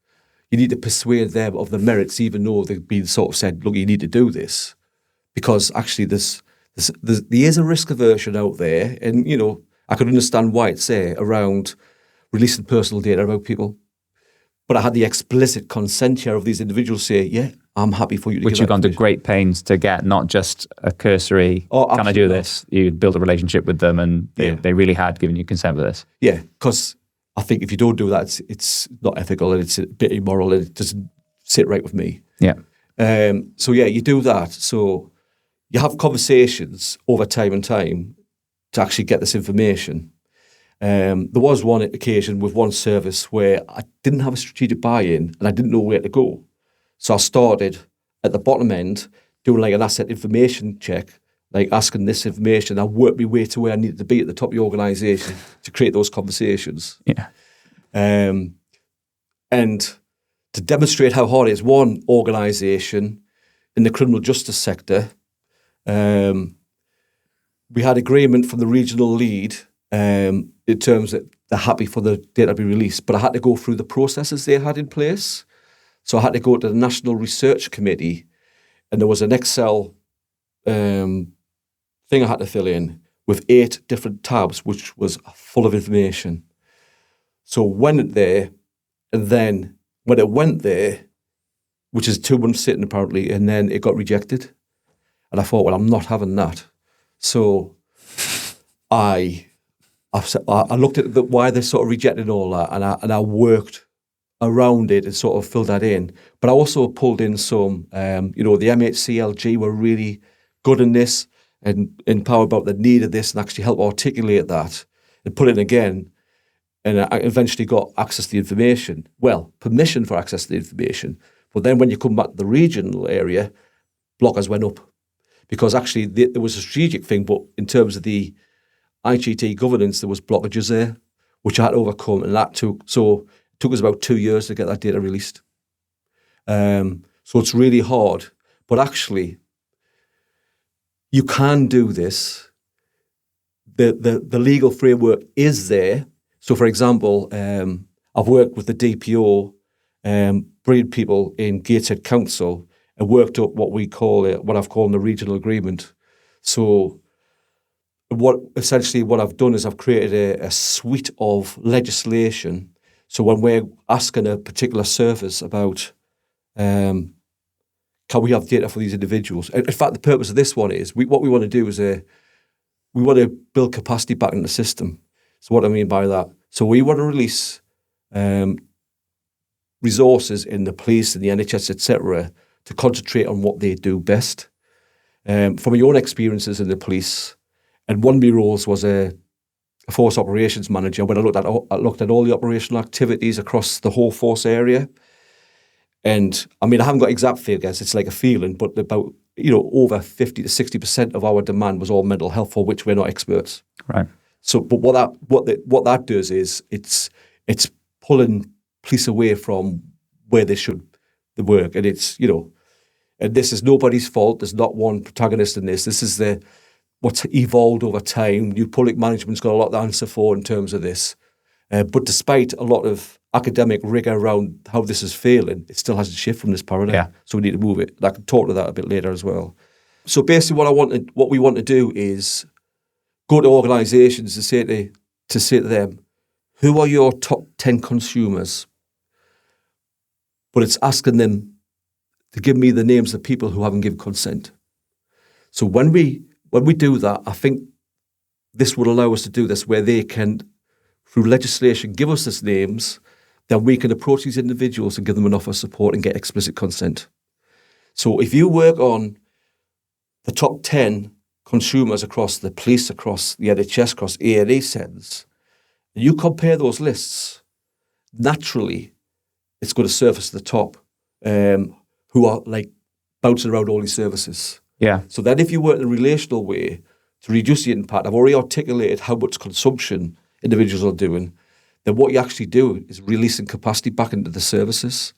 you need to persuade them of the merits, even though they've been sort of said, look, you need to do this. Because actually there is a risk aversion out there. And, I could understand why it's there around releasing personal data about people. But I had the explicit consent here of these individuals say, yeah, I'm happy for you to Which you've gone to great pains to get, not just a cursory, can I do this? You build a relationship with them, and they really had given you consent for this. Yeah, because I think if you don't do that, it's not ethical, and it's a bit immoral, and it doesn't sit right with me. Yeah. So you do that. So you have conversations over time and time to actually get this information. There was one occasion with one service where I didn't have a strategic buy-in and I didn't know where to go. So I started at the bottom end doing like an asset information check, like asking this information. I worked my way to where I needed to be at the top of the organisation to create those conversations. Yeah. And to demonstrate how hard it is, one organisation in the criminal justice sector, we had agreement from the regional lead in terms that they're happy for the data to be released, but I had to go through the processes they had in place. So I had to go to the National Research Committee, and there was an Excel thing I had to fill in with 8 different tabs, which was full of information. So went it there, and then when it went there, which is 2 months sitting apparently, and then it got rejected. And I thought, well, I'm not having that. So I looked at why they sort of rejected all that, and I worked around it and sort of filled that in. But I also pulled in some, the MHCLG were really good in this and empowered about the need of this and actually help articulate that. and put it in again, and I eventually got access to the information. Well, permission for access to the information. But then when you come back to the regional area, blockers went up. Because actually there was a strategic thing, but in terms of the IGT governance, there was blockages there, which I had to overcome, and it took us about 2 years to get that data released. So it's really hard, but actually you can do this. The legal framework is there. So, for example, I've worked with the DPO, brilliant people in Gateshead Council, and worked up what I've called a regional agreement. So what I've done is I've created a suite of legislation. So when we're asking a particular service about can we have data for these individuals? In fact, the purpose of this one is what we want to do is we want to build capacity back in the system. So what I mean by that, so we want to release resources in the police and the NHS, etc., to concentrate on what they do best. From your own experiences in the police, and one of my roles was a force operations manager when I looked at all the operational activities across the whole force area. And I mean, I haven't got exact figures, it's like a feeling, but about over 50 to 60% of our demand was all mental health, for which we're not experts. Right. So, but what that does is it's pulling police away from where they should work, and it's and this is nobody's fault. There's not one protagonist in this. This is what's evolved over time. New public management's got a lot to answer for in terms of this. But despite a lot of academic rigor around how this is failing, it still hasn't shifted from this paradigm. Yeah. So we need to move it. And I can talk to that a bit later as well. So basically what we want to do is go to organisations to say to them, who are your top 10 consumers? But it's asking them to give me the names of people who haven't given consent. So when we do that, I think this would allow us to do this, where they can, through legislation, give us these names, then we can approach these individuals and give them an offer of support and get explicit consent. So if you work on the top 10 consumers across the police, across the NHS, across A&E settings, and you compare those lists, naturally, it's going to surface the top, who are like bouncing around all these services. Yeah. So then if you work in a relational way to reduce the impact, I've already articulated how much consumption individuals are doing, then what you actually do is releasing capacity back into the services.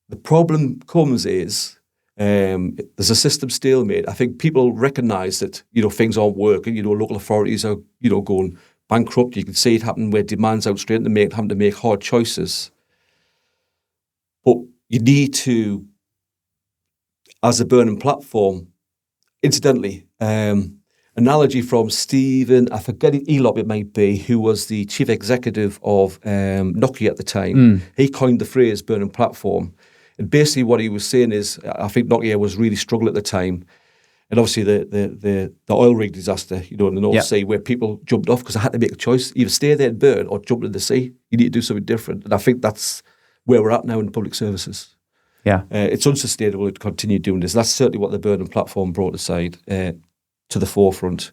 The problem comes is there's a system stalemate. I think people recognise that things aren't working. Local authorities are going bankrupt. You can see it happen where demand's outstripping them, having to make hard choices. But you need to, as a burning platform, incidentally, analogy from Stephen, I forget Elop it might be, who was the chief executive of Nokia at the time. He coined the phrase burning platform. And basically what he was saying is, I think Nokia was really struggling at the time. And obviously the oil rig disaster, in the North Sea, where people jumped off because I had to make a choice, either stay there and burn or jump in the sea. You need to do something different. And I think that's where we're at now in public services. Yeah, it's unsustainable to continue doing this. That's certainly what the burning platform brought aside to the forefront.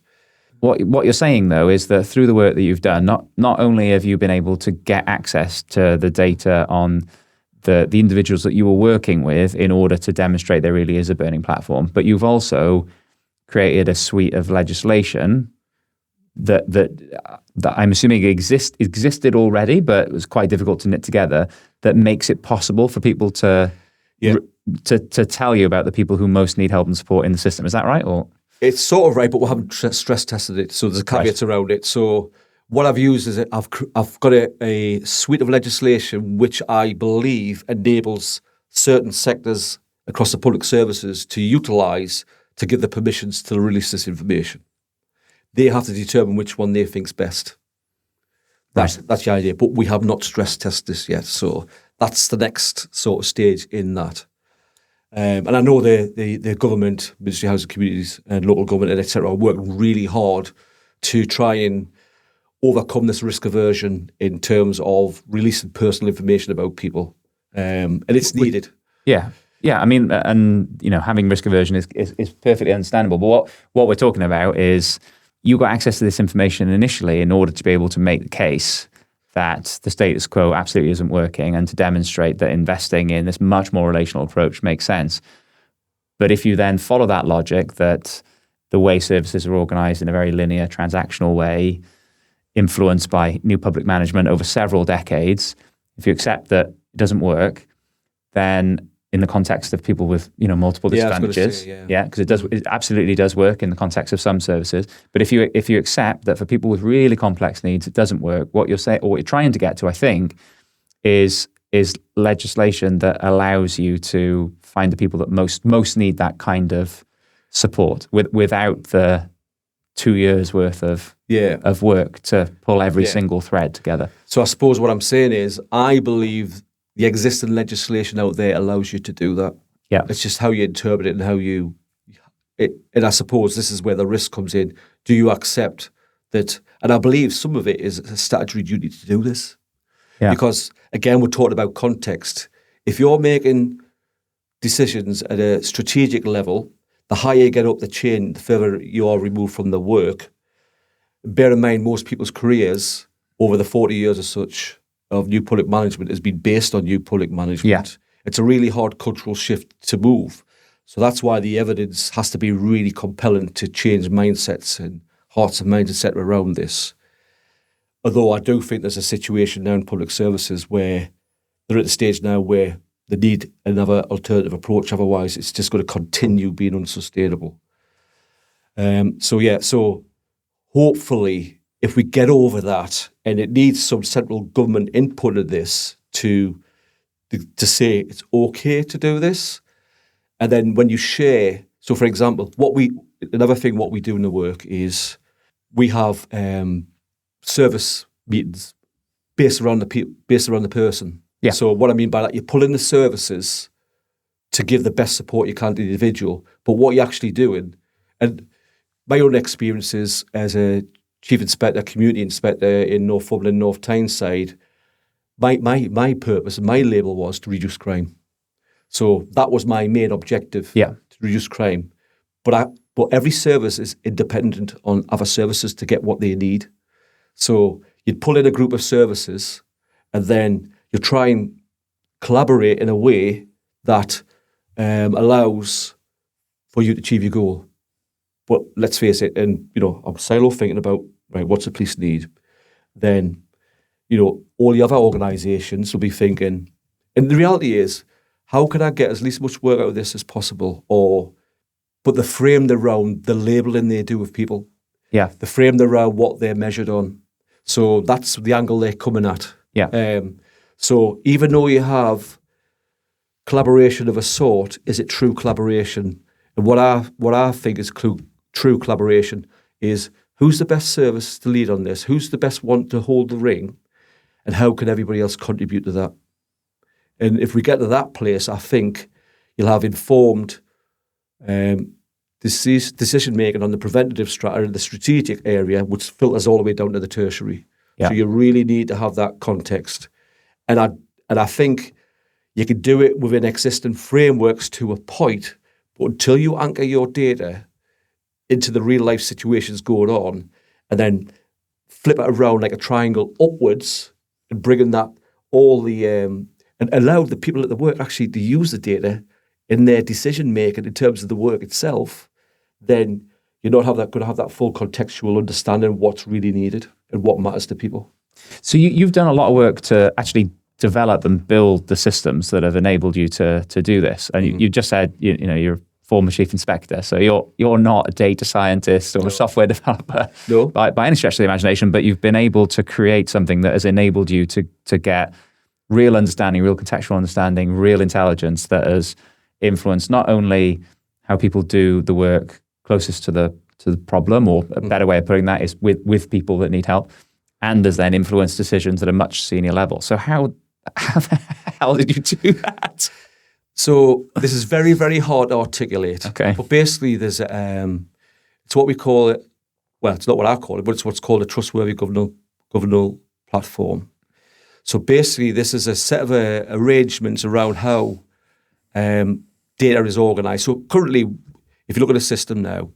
What you're saying, though, is that through the work that you've done, not only have you been able to get access to the data on the individuals that you were working with in order to demonstrate there really is a burning platform, but you've also created a suite of legislation that I'm assuming existed already, but it was quite difficult to knit together, that makes it possible for people to tell you about the people who most need help and support in the system. Is that right? Or it's sort of right, but we haven't stress tested it, so there's a caveat around it. So what I've used is I've got a suite of legislation which I believe enables certain sectors across the public services to utilise to give the permissions to release this information. They have to determine which one they think's best. That's the idea, but we have not stress tested this yet. So that's the next sort of stage in that. And I know the government, Ministry of Housing Communities and local government, etc., are working really hard to try and overcome this risk aversion in terms of releasing personal information about people. And it's needed. Yeah. I mean, and having risk aversion is perfectly understandable. But what we're talking about is you got access to this information initially in order to be able to make the case that the status quo absolutely isn't working and to demonstrate that investing in this much more relational approach makes sense. But if you then follow that logic that the way services are organized in a very linear, transactional way, influenced by new public management over several decades, if you accept that it doesn't work, then in the context of people with multiple disadvantages, because it absolutely does work in the context of some services. But if you accept that for people with really complex needs it doesn't work, what you're saying or what you're trying to get to, I think, is legislation that allows you to find the people that most need that kind of support without the 2 years worth of work to pull every single thread together. So I suppose what I'm saying is I believe the existing legislation out there allows you to do that. Yeah. It's just how you interpret it and how and I suppose this is where the risk comes in. Do you accept that? And I believe some of it is a statutory duty to do this. Yeah. Because again, we're talking about context. If you're making decisions at a strategic level, the higher you get up the chain, the further you are removed from the work. Bear in mind, most people's careers over the 40 years or such of new public management has been based on new public management. Yeah. It's a really hard cultural shift to move. So that's why the evidence has to be really compelling to change mindsets and hearts and minds, etc. around this. Although I do think there's a situation now in public services where they're at the stage now where they need another alternative approach. Otherwise, it's just going to continue being unsustainable. So hopefully, if we get over that, and it needs some central government input of this to say it's okay to do this, and then when you share, so for example, what we do in the work is we have service meetings based around the person. Yeah. So what I mean by that, you pull in the services to give the best support you can to the individual, but what you're actually doing, and my own experiences as a chief inspector, community inspector in Northumberland, North Tyneside, my purpose and my label was to reduce crime. So that was my main objective, to reduce crime. But every service is independent on other services to get what they need. So you'd pull in a group of services and then you try and collaborate in a way that allows for you to achieve your goal. But let's face it, and I'm silo thinking about, right, what's the police need? Then, all the other organisations will be thinking, and the reality is, how can I get as least much work out of this as possible? But they're framed around the labelling they do with people. Yeah. They're framed around what they're measured on. So that's the angle they're coming at. Yeah. So even though you have collaboration of a sort, is it true collaboration? And what I think is true collaboration is who's the best service to lead on this? Who's the best one to hold the ring? And how can everybody else contribute to that? And if we get to that place, I think you'll have informed decision-making on the preventative strategy, the strategic area, which filters all the way down to the tertiary. Yeah. So you really need to have that context. And I think you can do it within existing frameworks to a point, but until you anchor your data into the real-life situations going on and then flip it around like a triangle upwards and bring in that and allow the people at the work actually to use the data in their decision-making in terms of the work itself, then you're not going to have that full contextual understanding of what's really needed and what matters to people. So you've done a lot of work to actually develop and build the systems that have enabled you to do this. And you just said you're a former chief inspector, so you're not a data scientist or a software developer by any stretch of the imagination, but you've been able to create something that has enabled you to get real understanding, real contextual understanding, real intelligence that has influenced not only how people do the work closest to the problem, or a better way of putting that is with people that need help, and has then influenced decisions at a much senior level. So how the hell did you do that? So this is very, very hard to articulate. Okay. But basically there's it's what we call it, well, it's not what I call it, but it's what's called a trustworthy governance platform. So basically this is a set of arrangements around how data is organised. So currently, if you look at a system now,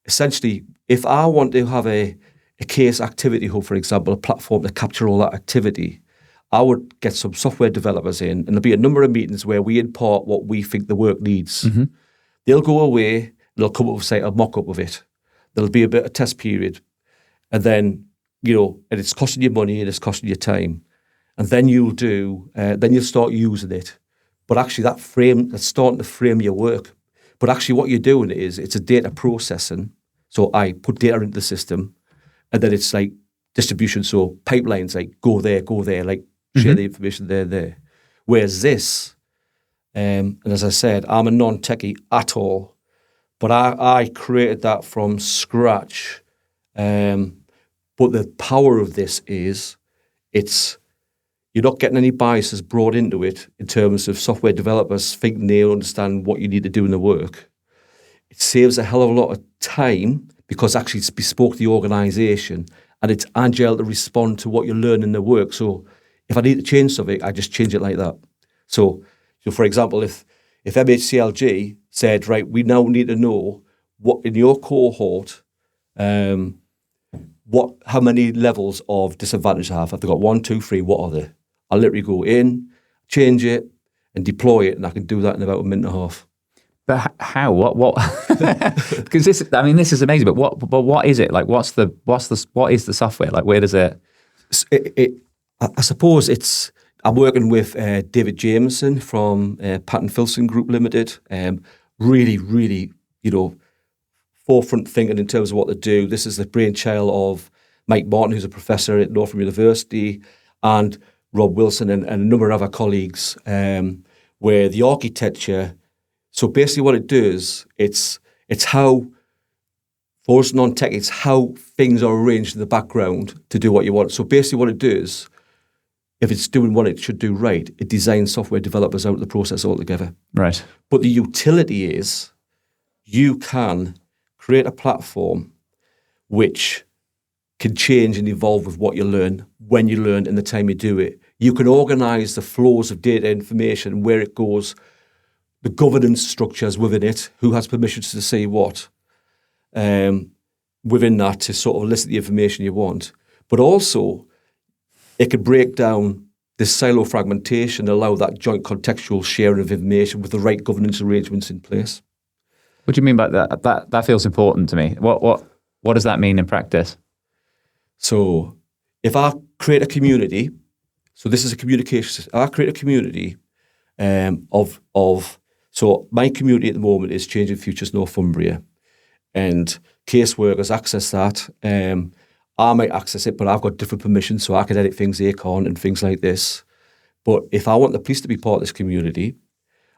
essentially if I want to have a case activity hub, for example, a platform to capture all that activity, I would get some software developers in, and there'll be a number of meetings where we impart what we think the work needs. They'll go away, and they'll come up with, say, a mock-up of it. There'll be a bit of test period, and then, and it's costing you money and it's costing you time. And then you'll start using it. But actually that's starting to frame your work. But actually what you're doing is it's a data processing. So I put data into the system, and then it's like distribution. So pipelines, like go there, like share the information there. Whereas this, and as I said, I'm a non-techie at all, but I created that from scratch. But the power of this is you're not getting any biases brought into it in terms of software developers thinking they understand what you need to do in the work. It saves a hell of a lot of time because actually it's bespoke to the organisation, and it's agile to respond to what you learn in the work. So if I need to change something, I just change it like that. So for example, if MHCLG said, right, we now need to know what in your cohort, how many levels of disadvantage I have. If they've got 1, 2, 3, what are they? I'll literally go in, change it, and deploy it, and I can do that in about a minute and a half. But how? What? Because this is amazing. But what is it? Like, what is the software? Like, where does it? I suppose I'm working with David Jameson from Patton Filson Group Limited. Really, really, forefront thinking in terms of what to do. This is the brainchild of Mike Martin, who's a professor at Northern University, and Rob Wilson and a number of other colleagues, where the architecture. So basically, what it does, it's how, for us non-tech, it's how things are arranged in the background to do what you want. So basically, what it does, if it's doing what it should do right, it designs software developers out of the process altogether. Right. But the utility is, you can create a platform which can change and evolve with what you learn, when you learn, and the time you do it. You can organise the flows of data information, where it goes, the governance structures within it, who has permissions to say what, within that to sort of elicit the information you want. But also, it could break down this silo fragmentation, allow that joint contextual sharing of information with the right governance arrangements in place. What do you mean by that? That feels important to me. What does that mean in practice? So if I create a community, so this is a communication, I create a community so my community at the moment is Changing Futures Northumbria, and caseworkers access that. I might access it, but I've got different permissions, so I can edit things they can't and things like this. But if I want the police to be part of this community,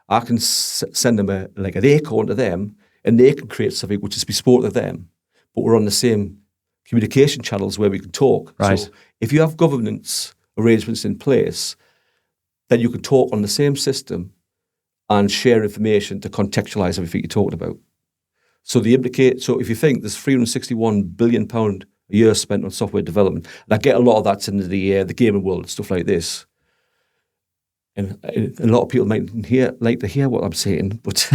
I can send them an acorn to them, and they can create something which is bespoke to them. But we're on the same communication channels where we can talk. Right. So if you have governance arrangements in place, then you can talk on the same system and share information to contextualize everything you're talking about. So if you think there's £361 billion a year spent on software development, and I get a lot of that's into the gaming world and stuff like this, and a lot of people might like to hear what I'm saying, but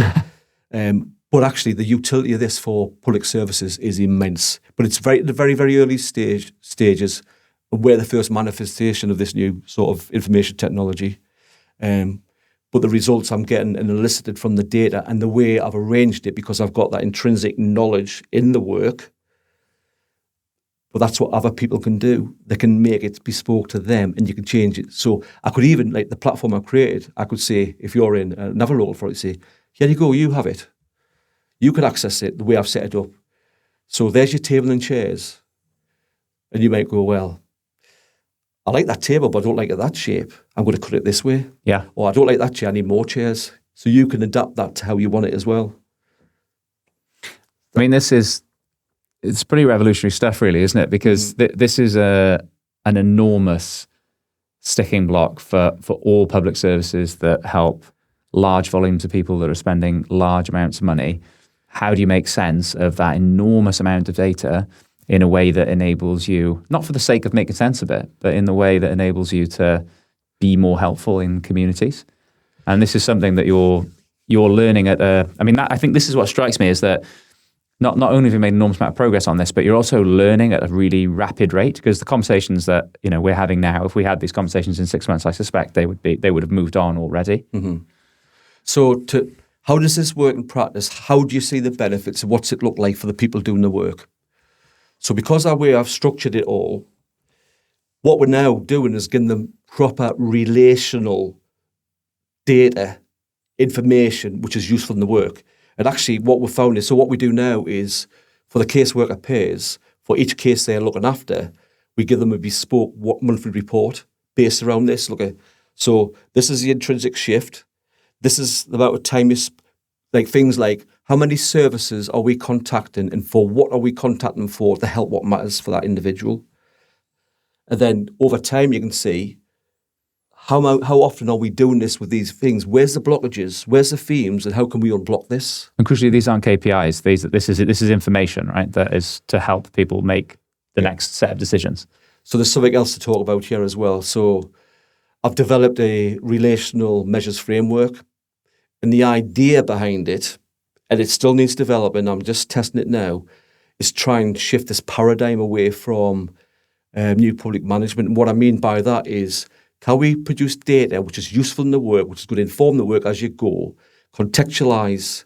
actually the utility of this for public services is immense. But it's the very, very early stages where the first manifestation of this new sort of information technology. But the results I'm getting and elicited from the data and the way I've arranged it, because I've got that intrinsic knowledge in the work, but that's what other people can do. They can make it bespoke to them, and you can change it. So I could even, like the platform I've created, I could say, if you're in another local authority, say, here you go, you have it. You can access it the way I've set it up. So there's your table and chairs. And you might go, well, I like that table, but I don't like it that shape. I'm going to cut it this way. Yeah. Or I don't like that chair, I need more chairs. So you can adapt that to how you want it as well. I mean, it's pretty revolutionary stuff, really, isn't it? Because this is an enormous sticking block for all public services that help large volumes of people that are spending large amounts of money. How do you make sense of that enormous amount of data in a way that enables you, not for the sake of making sense of it, but in the way that enables you to be more helpful in communities? And this is something that you're learning at I think this is what strikes me, is that not only have you made an enormous amount of progress on this, but you're also learning at a really rapid rate, because the conversations that we're having now, if we had these conversations in 6 months, I suspect they would have moved on already. Mm-hmm. So how does this work in practice? How do you see the benefits, and what's it look like for the people doing the work? So because of the way I've structured it all, what we're now doing is giving them proper relational data, information, which is useful in the work. And actually what we found is, so what we do now is, for the caseworker pays, for each case they're looking after, we give them a bespoke monthly report based around this. So this is the intrinsic shift. This is the amount of time like things like, how many services are we contacting, and for what are we contacting them for to help what matters for that individual? And then over time you can see how often are we doing this with these things? Where's the blockages? Where's the themes? And how can we unblock this? And crucially, these aren't KPIs. This is information, right? That is to help people make the next set of decisions. So there's something else to talk about here as well. So I've developed a relational measures framework, and the idea behind it, and it still needs developing, I'm just testing it now, is try and shift this paradigm away from new public management. And what I mean by that is, can we produce data which is useful in the work, which is going to inform the work as you go, contextualize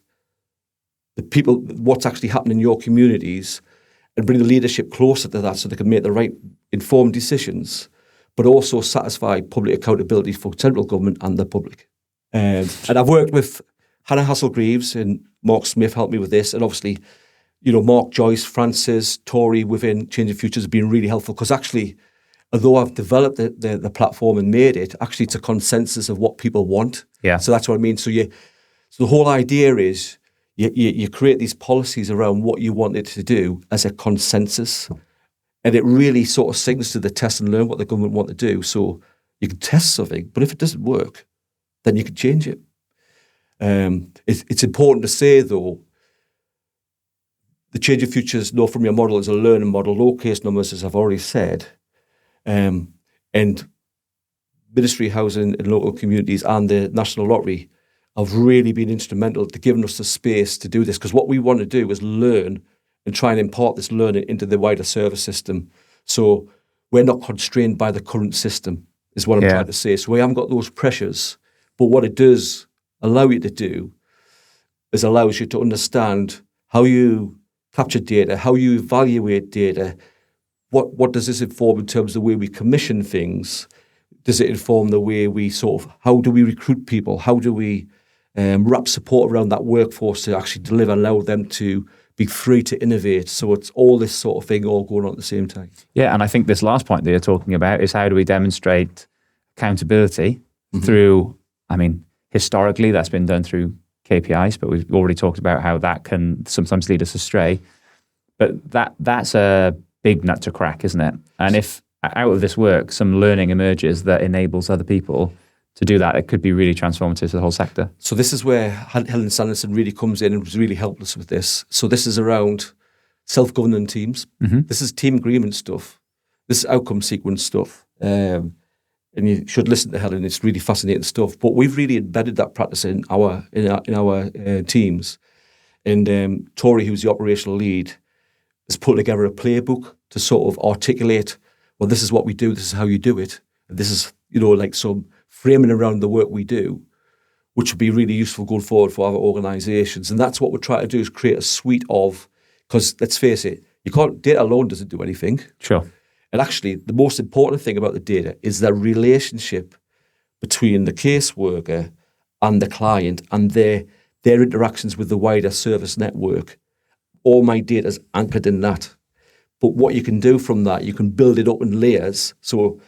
the people, what's actually happening in your communities, and bring the leadership closer to that so they can make the right informed decisions, but also satisfy public accountability for central government and the public. And I've worked with Hannah Hassel-Greaves and Mark Smith helped me with this, and obviously, Mark Joyce, Francis, Tory within Changing Futures have been really helpful, because actually, although I've developed the platform and made it, actually it's a consensus of what people want. Yeah. So that's what I mean. So the whole idea is you create these policies around what you want it to do as a consensus, and it really sort of signals to the test and learn what the government want to do. So you can test something, but if it doesn't work, then you can change it. It's important to say, though, the Changing Futures Know From Your model is a learning model, low case numbers, as I've already said. And Ministry of Housing and Local Communities and the National Lottery have really been instrumental to giving us the space to do this, because what we want to do is learn and try and impart this learning into the wider service system. So we're not constrained by the current system, is what I'm trying to say. So we haven't got those pressures, but what it does allow you to do is allows you to understand how you capture data, how you evaluate data. What does this inform in terms of the way we commission things? Does it inform the way we how do we recruit people? How do we wrap support around that workforce to actually deliver, allow them to be free to innovate? So it's all this sort of thing all going on at the same time. Yeah, and I think this last point that you're talking about is, how do we demonstrate accountability through, historically that's been done through KPIs, but we've already talked about how that can sometimes lead us astray. But that's a big nut to crack, isn't it? And if out of this work some learning emerges that enables other people to do that, it could be really transformative to the whole sector. So this is where Helen Sanderson really comes in and was really helped us with this. So this is around self-governing teams. This is team agreement stuff. This is outcome sequence stuff. And you should listen to Helen. It's really fascinating stuff. But we've really embedded that practice in our teams. And Tori, who's the operational lead, has put together a playbook to sort of articulate, well, this is what we do, this is how you do it. And this is, like some framing around the work we do, which would be really useful going forward for other organisations. And that's what we're trying to do, is create a suite of, because let's face it, data alone doesn't do anything. Sure. And actually, the most important thing about the data is the relationship between the caseworker and the client and their interactions with the wider service network. All my data is anchored in that. But what you can do from that, you can build it up in layers. So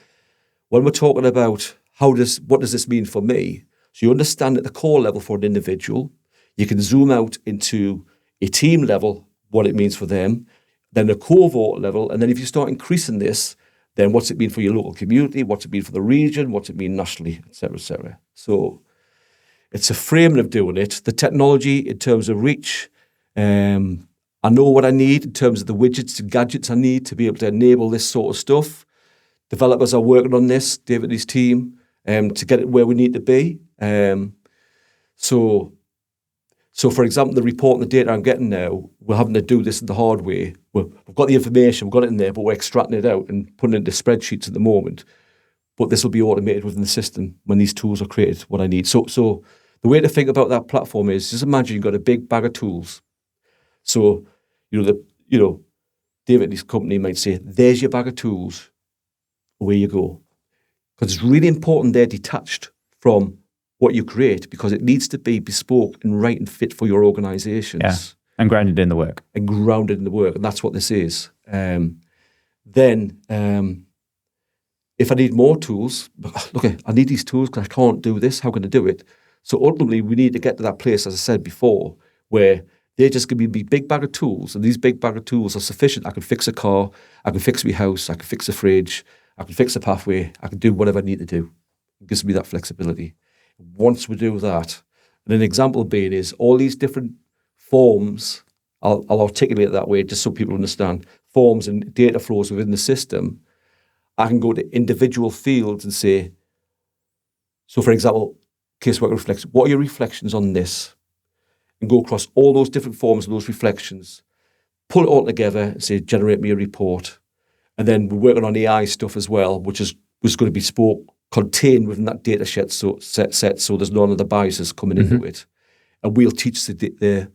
when we're talking about what does this mean for me? So you understand at the core level for an individual, you can zoom out into a team level, what it means for them, then a cohort level, and then if you start increasing this, then what's it mean for your local community, what's it mean for the region, what's it mean nationally, et cetera, et cetera. So it's a framing of doing it. The technology in terms of reach, I know what I need in terms of the widgets and gadgets I need to be able to enable this sort of stuff. Developers are working on this, David and his team, to get it where we need to be. So So, for example, the report and the data I'm getting now, we're having to do this in the hard way. We've got the information, we've got it in there, but we're extracting it out and putting it into spreadsheets at the moment. But this will be automated within the system when these tools are created, what I need. So the way to think about that platform is, just imagine you've got a big bag of tools. So, David and his company might say, there's your bag of tools, away you go. Because it's really important they're detached from what you create, because it needs to be bespoke and right and fit for your organisations. Yeah, and grounded in the work. And that's what this is. If I need more tools, look, I need these tools because I can't do this. How can I do it? So ultimately, we need to get to that place, as I said before, where they're just going to be a big bag of tools, and these big bag of tools are sufficient. I can fix a car, I can fix my house, I can fix a fridge, I can fix a pathway, I can do whatever I need to do. It gives me that flexibility. Once we do that, and an example being is all these different forms, I'll articulate it that way just so people understand, forms and data flows within the system. I can go to individual fields and say, so for example, caseworker reflections, what are your reflections on this? And go across all those different forms and those reflections, pull it all together and say, generate me a report. And then we're working on AI stuff as well, which was going to be contained within that data set, so there's none of the biases coming into it. And we'll teach the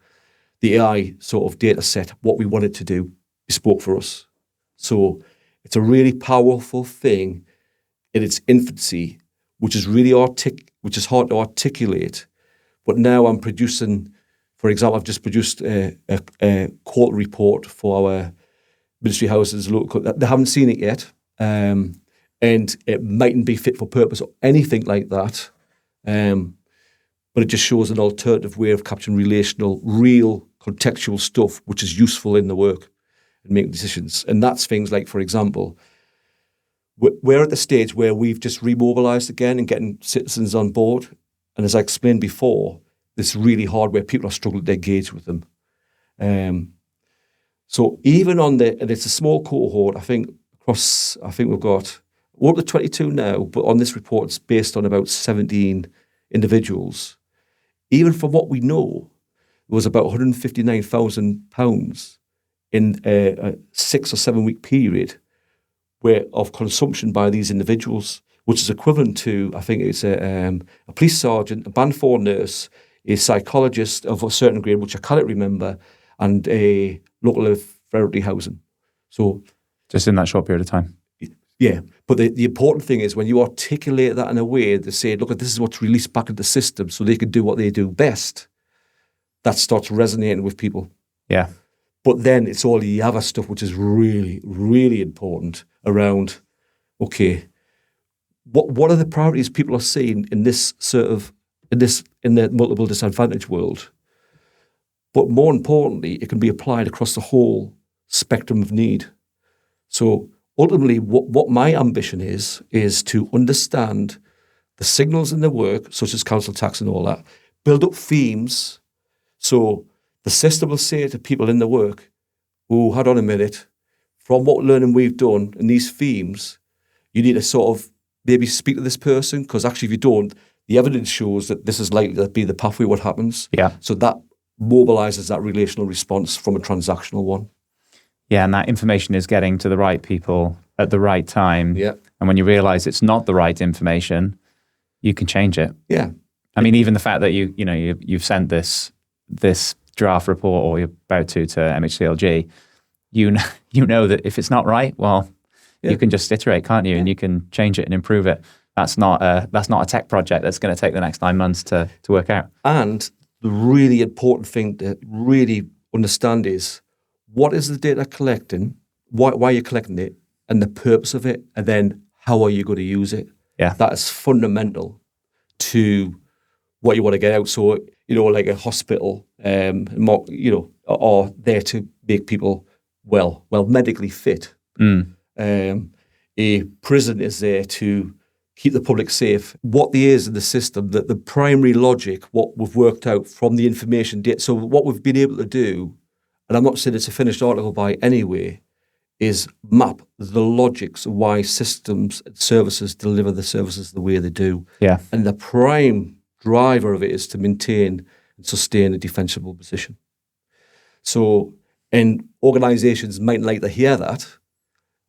AI sort of data set what we want it to do, bespoke for us. So it's a really powerful thing in its infancy, which is really which is hard to articulate. But now I'm producing, for example, I've just produced a quarter report for our ministry houses. They haven't seen it yet, and it mightn't be fit for purpose or anything like that. But it just shows an alternative way of capturing relational, real, contextual stuff, which is useful in the work and making decisions. And that's things like, for example, we're at the stage where we've just remobilised again and getting citizens on board. And as I explained before, it's really hard where people are struggling to engage with them. So even and it's a small cohort, I think we've got, we're up to 22 now, but on this report, it's based on about 17 individuals. Even from what we know, it was about £159,000 in a 6 or 7 week period of consumption by these individuals, which is equivalent to, I think it's a police sergeant, a band 4 nurse, a psychologist of a certain grade, which I cannot remember, and a local authority housing. So, just in that short period of time. Yeah, but the important thing is when you articulate that in a way to say, look, this is what's released back into the system so they can do what they do best, that starts resonating with people. Yeah. But then it's all the other stuff which is really, really important around, okay, what are the priorities people are seeing in this in the multiple disadvantage world? But more importantly, it can be applied across the whole spectrum of need. So ultimately, what my ambition is to understand the signals in the work, such as council tax and all that, build up themes. So the system will say to people in the work, oh, hold on a minute, from what learning we've done in these themes, you need to sort of maybe speak to this person, because actually if you don't, the evidence shows that this is likely to be the pathway what happens. Yeah. So that mobilises that relational response from a transactional one. Yeah, and that information is getting to the right people at the right time. Yeah. And when you realise it's not the right information, you can change it. Yeah. I mean, even the fact that you've sent this draft report, or you're about to MHCLG, you know that if it's not right, well, you can just iterate, can't you? And you can change it and improve it. That's not a tech project that's going to take the next 9 months to work out. And the really important thing to really understand is, what is the data collecting? Why are you collecting it? And the purpose of it? And then how are you going to use it? Yeah. That is fundamental to what you want to get out. So, like a hospital, are there to make people medically fit. A prison is there to keep the public safe. What there is in the system, that the primary logic, what we've worked out from the information data. So what we've been able to do, and I'm not saying it's a finished article by any way, is map the logics of why systems and services deliver the services the way they do. Yeah. And the prime driver of it is to maintain and sustain a defensible position. So, and organisations might like to hear that,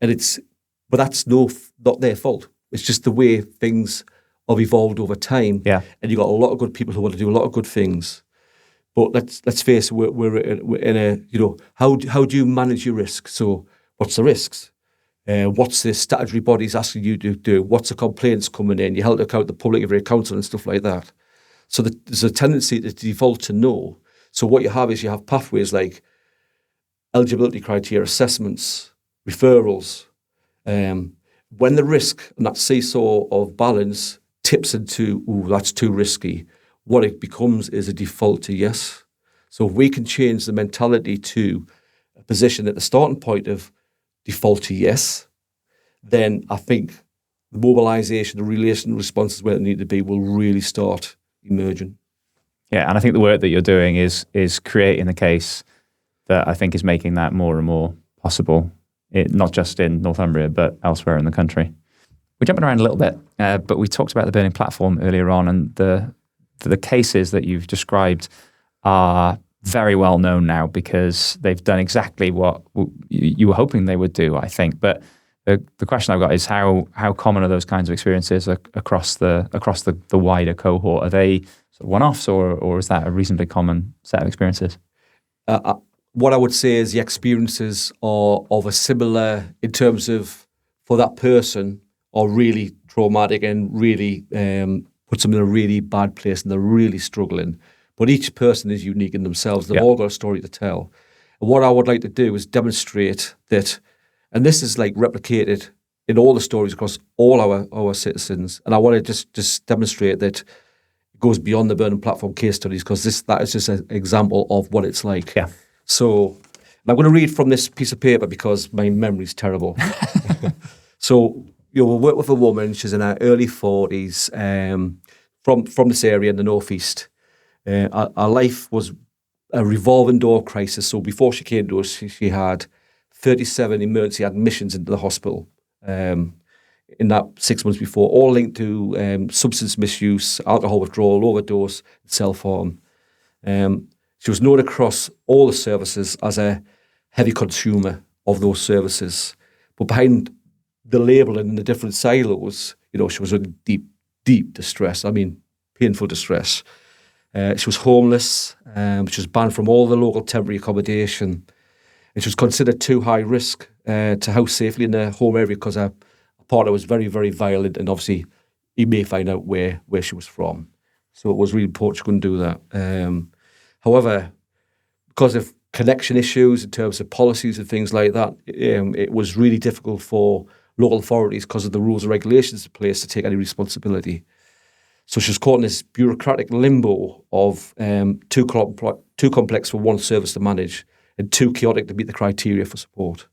but that's not their fault. It's just the way things have evolved over time. Yeah. And you've got a lot of good people who want to do a lot of good things. But let's face it, we're in a, how do you manage your risk? So what's the risks? What's the statutory bodies asking you to do? What's the complaints coming in? You held to account the public of your council and stuff like that. So there's a tendency to default to no. So what you have is you have pathways like eligibility criteria, assessments, referrals. When the risk and that seesaw of balance tips into, that's too risky, what it becomes is a default to yes. So if we can change the mentality to a position at the starting point of default to yes, then I think the mobilisation, the relational responses where they need to be will really start emerging. Yeah, and I think the work that you're doing is creating the case that I think is making that more and more possible, not just in Northumbria, but elsewhere in the country. We're jumping around a little bit, but we talked about the burning platform earlier on, and the cases that you've described are very well known now because they've done exactly what you were hoping they would do, I think. But the question I've got is how common are those kinds of experiences across the wider cohort? Are they sort of one-offs, or is that a reasonably common set of experiences? What I would say is the experiences are of a similar, in terms of, for that person, are really traumatic and really puts them in a really bad place and they're really struggling. But each person is unique in themselves. They've all got a story to tell. And what I would like to do is demonstrate that, and this is like replicated in all the stories across all our citizens. And I want to just demonstrate that it goes beyond the burning platform case studies, because that is just an example of what it's like. Yeah. So I'm going to read from this piece of paper because my memory's terrible. So we'll work with a woman. She's in her early 40s, from this area in the northeast. Our life was a revolving door crisis. So before she came to us, she had 37 emergency admissions into the hospital in that 6 months before, all linked to substance misuse, alcohol withdrawal, overdose, self-harm. She was known across all the services as a heavy consumer of those services. But behind the labelling and the different silos, she was in deep, deep distress. I mean, painful distress. She was homeless. She was banned from all the local temporary accommodation. And she was considered too high risk to house safely in her home area because her partner was very, very violent. And obviously, he may find out where she was from. So it was really important she couldn't do that. However, because of connection issues in terms of policies and things like that, it was really difficult for local authorities, because of the rules and regulations in place, to take any responsibility. So she was caught in this bureaucratic limbo of too complex for one service to manage and too chaotic to meet the criteria for support.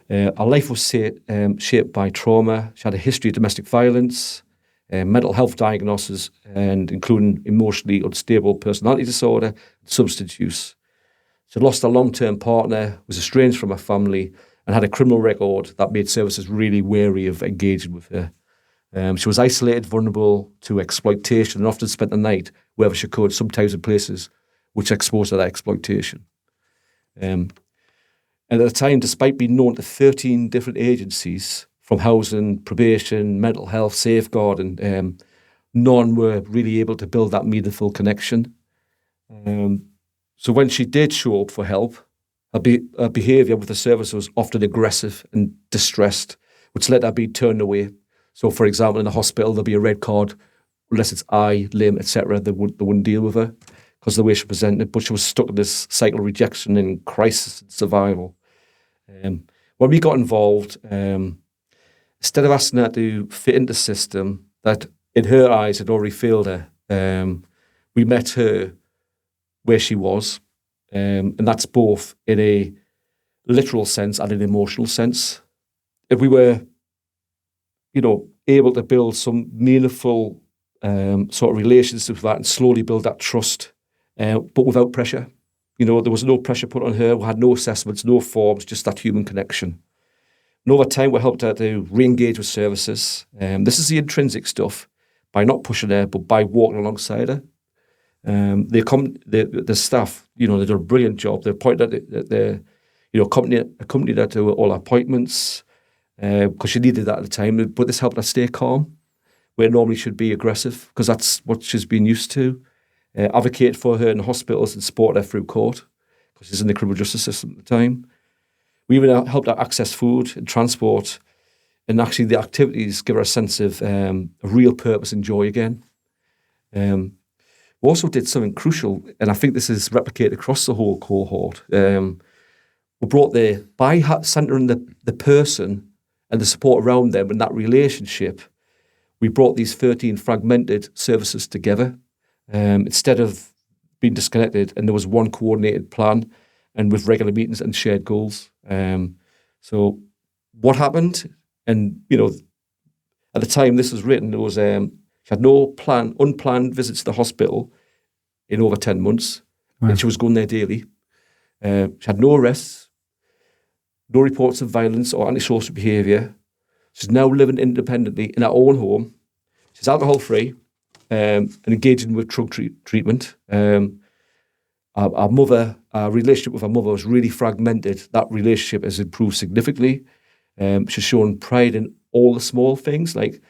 Her life was shaped by trauma. She had a history of domestic violence, mental health diagnosis, and including emotionally unstable personality disorder and substance use. She lost a long-term partner, was estranged from her family, and had a criminal record that made services really wary of engaging with her. She was isolated, vulnerable to exploitation, and often spent the night wherever she could, sometimes in places which exposed her to exploitation. And at the time, despite being known to 13 different agencies, from housing, probation, mental health, safeguarding, none were really able to build that meaningful connection. So when she did show up for help, her behaviour with the service was often aggressive and distressed, which led her to be turned away. So, for example, in a hospital, there'll be a red card unless it's eye, limb, etc. They wouldn't deal with her because of the way she presented. But she was stuck in this cycle of rejection and crisis and survival. When we got involved, instead of asking her to fit into the system that, in her eyes, had already failed her, we met her where she was. And that's both in a literal sense and an emotional sense. If we were, able to build some meaningful sort of relationships with that and slowly build that trust, but without pressure. There was no pressure put on her. We had no assessments, no forms, just that human connection. And over time, we helped her to re-engage with services. This is the intrinsic stuff, by not pushing her, but by walking alongside her. The staff, they do a brilliant job. They point out that they're, a company that do all our appointments, because she needed that at the time. But this helped her stay calm, where normally she'd be aggressive, because that's what she's been used to. Advocate for her in hospitals and support her through court, because she's in the criminal justice system at the time. We even helped her access food and transport, and actually the activities give her a sense of real purpose and joy again. We also did something crucial, and I think this is replicated across the whole cohort. We brought by centering the person and the support around them and that relationship, we brought these 13 fragmented services together. Instead of being disconnected, and there was one coordinated plan and with regular meetings and shared goals. So what happened? And, at the time this was written, there was she had no unplanned visits to the hospital in over 10 months. Wow. And she was going there daily. She had no arrests, no reports of violence or antisocial behaviour. She's now living independently in her own home. She's alcohol-free. And engaging with drug treatment. Our relationship with our mother was really fragmented. That relationship has improved significantly. She's shown pride in all the small things, like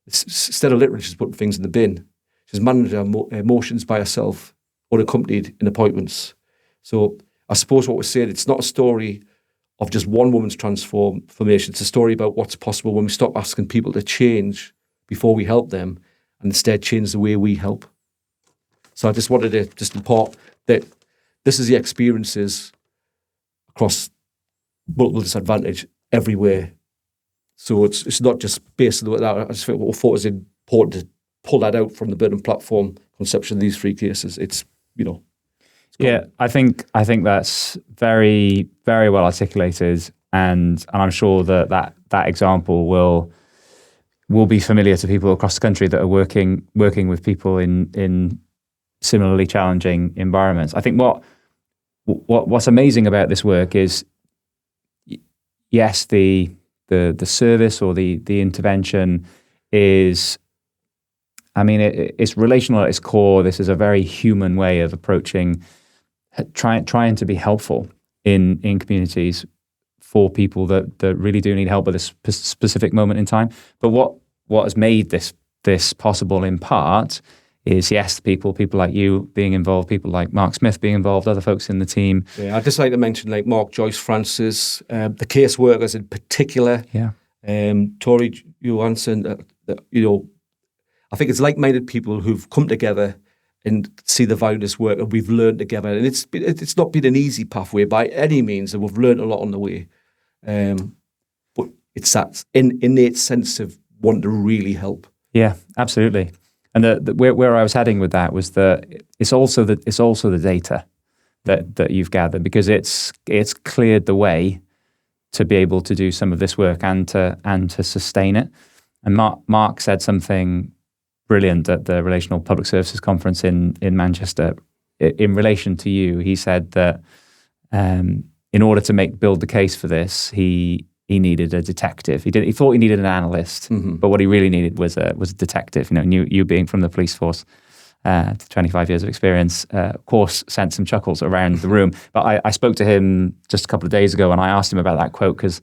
instead of littering, she's putting things in the bin. She's managed her emotions by herself, unaccompanied in appointments. So I suppose what we're saying, it's not a story of just one woman's transformation. It's a story about what's possible when we stop asking people to change before we help them, and instead change the way we help. So I just wanted to impart that this is the experiences across multiple disadvantage everywhere. So it's not just based on that. I just think what we thought was important to pull that out from the burden platform conception of these three cases. It's yeah, I think that's very, very well articulated, and I'm sure that example will be familiar to people across the country that are working with people in similarly challenging environments. I think what's amazing about this work is, yes, the service or the intervention is, it's relational at its core. This is a very human way of approaching, trying to be helpful in communities for people that really do need help at this specific moment in time. But what has made this possible in part is, yes, people like you being involved, people like Mark Smith being involved, other folks in the team. Yeah, I'd just like to mention like Mark, Joyce, Francis, the caseworkers in particular. Yeah. Tori Johansson. I think it's like-minded people who've come together and see the value of this work, and we've learned together. And it's not been an easy pathway by any means, and we've learned a lot on the way. But it's that innate sense of wanting to really help. Yeah, absolutely. And where I was heading with that was that it's also the data that you've gathered, because it's cleared the way to be able to do some of this work and to sustain it. And Mark said something brilliant at the Relational Public Services Conference in Manchester in relation to you. He said that in order to build the case for this, he needed a detective. He thought he needed an analyst, mm-hmm. but what he really needed was a detective. You being from the police force, 25 years of experience, of course, sent some chuckles around the room. But I spoke to him just a couple of days ago, and I asked him about that quote because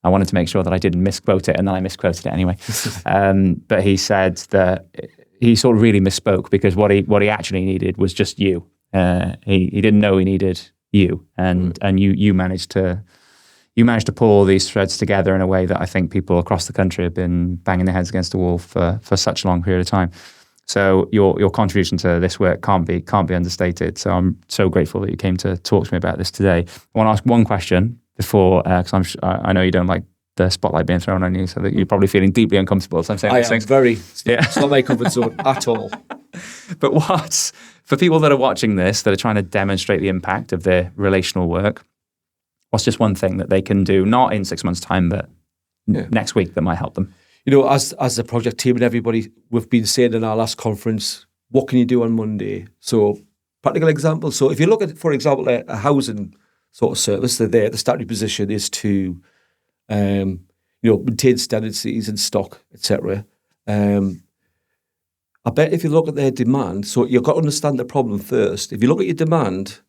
I wanted to make sure that I didn't misquote it, and then I misquoted it anyway. But he said that he sort of really misspoke, because what he actually needed was just you. He didn't know he needed you, and you managed to pull all these threads together in a way that I think people across the country have been banging their heads against the wall for such a long period of time. So your contribution to this work can't be understated. So I'm so grateful that you came to talk to me about this today. I want to ask one question before, because I know you don't like the spotlight being thrown on you, so that you're probably feeling deeply uncomfortable as I'm saying these things. It's not my comfort zone at all. But for people that are watching this, that are trying to demonstrate the impact of their relational work, what's just one thing that they can do, not in 6 months' time, but next week, that might help them? As the project team and everybody, we've been saying in our last conference, what can you do on Monday? So practical examples. So if you look at, for example, a housing sort of service, the statutory position is to maintain standards in stock, etc. I bet if you look at their demand, so you've got to understand the problem first. If you look at your demand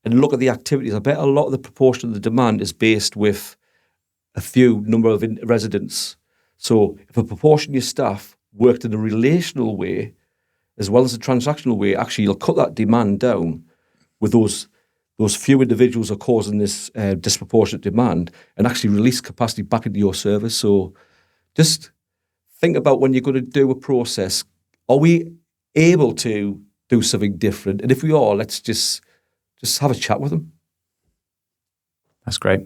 and look at the activities, I bet a lot of the proportion of the demand is based with a few number of residents. So if a proportion of your staff worked in a relational way as well as a transactional way, actually you'll cut that demand down with those few individuals are causing this disproportionate demand and actually release capacity back into your service. So just think about when you're going to do a process, are we able to do something different? And if we are, let's just have a chat with them. That's great.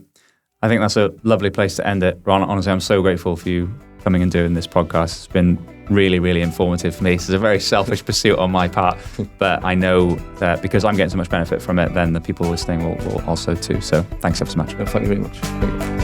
I think that's a lovely place to end it. Ron, honestly, I'm so grateful for you coming and doing this podcast. It's been really, really informative for me. This is a very selfish pursuit on my part, but I know that because I'm getting so much benefit from it, then the people listening will also too. So thanks ever so much. Thank you very much.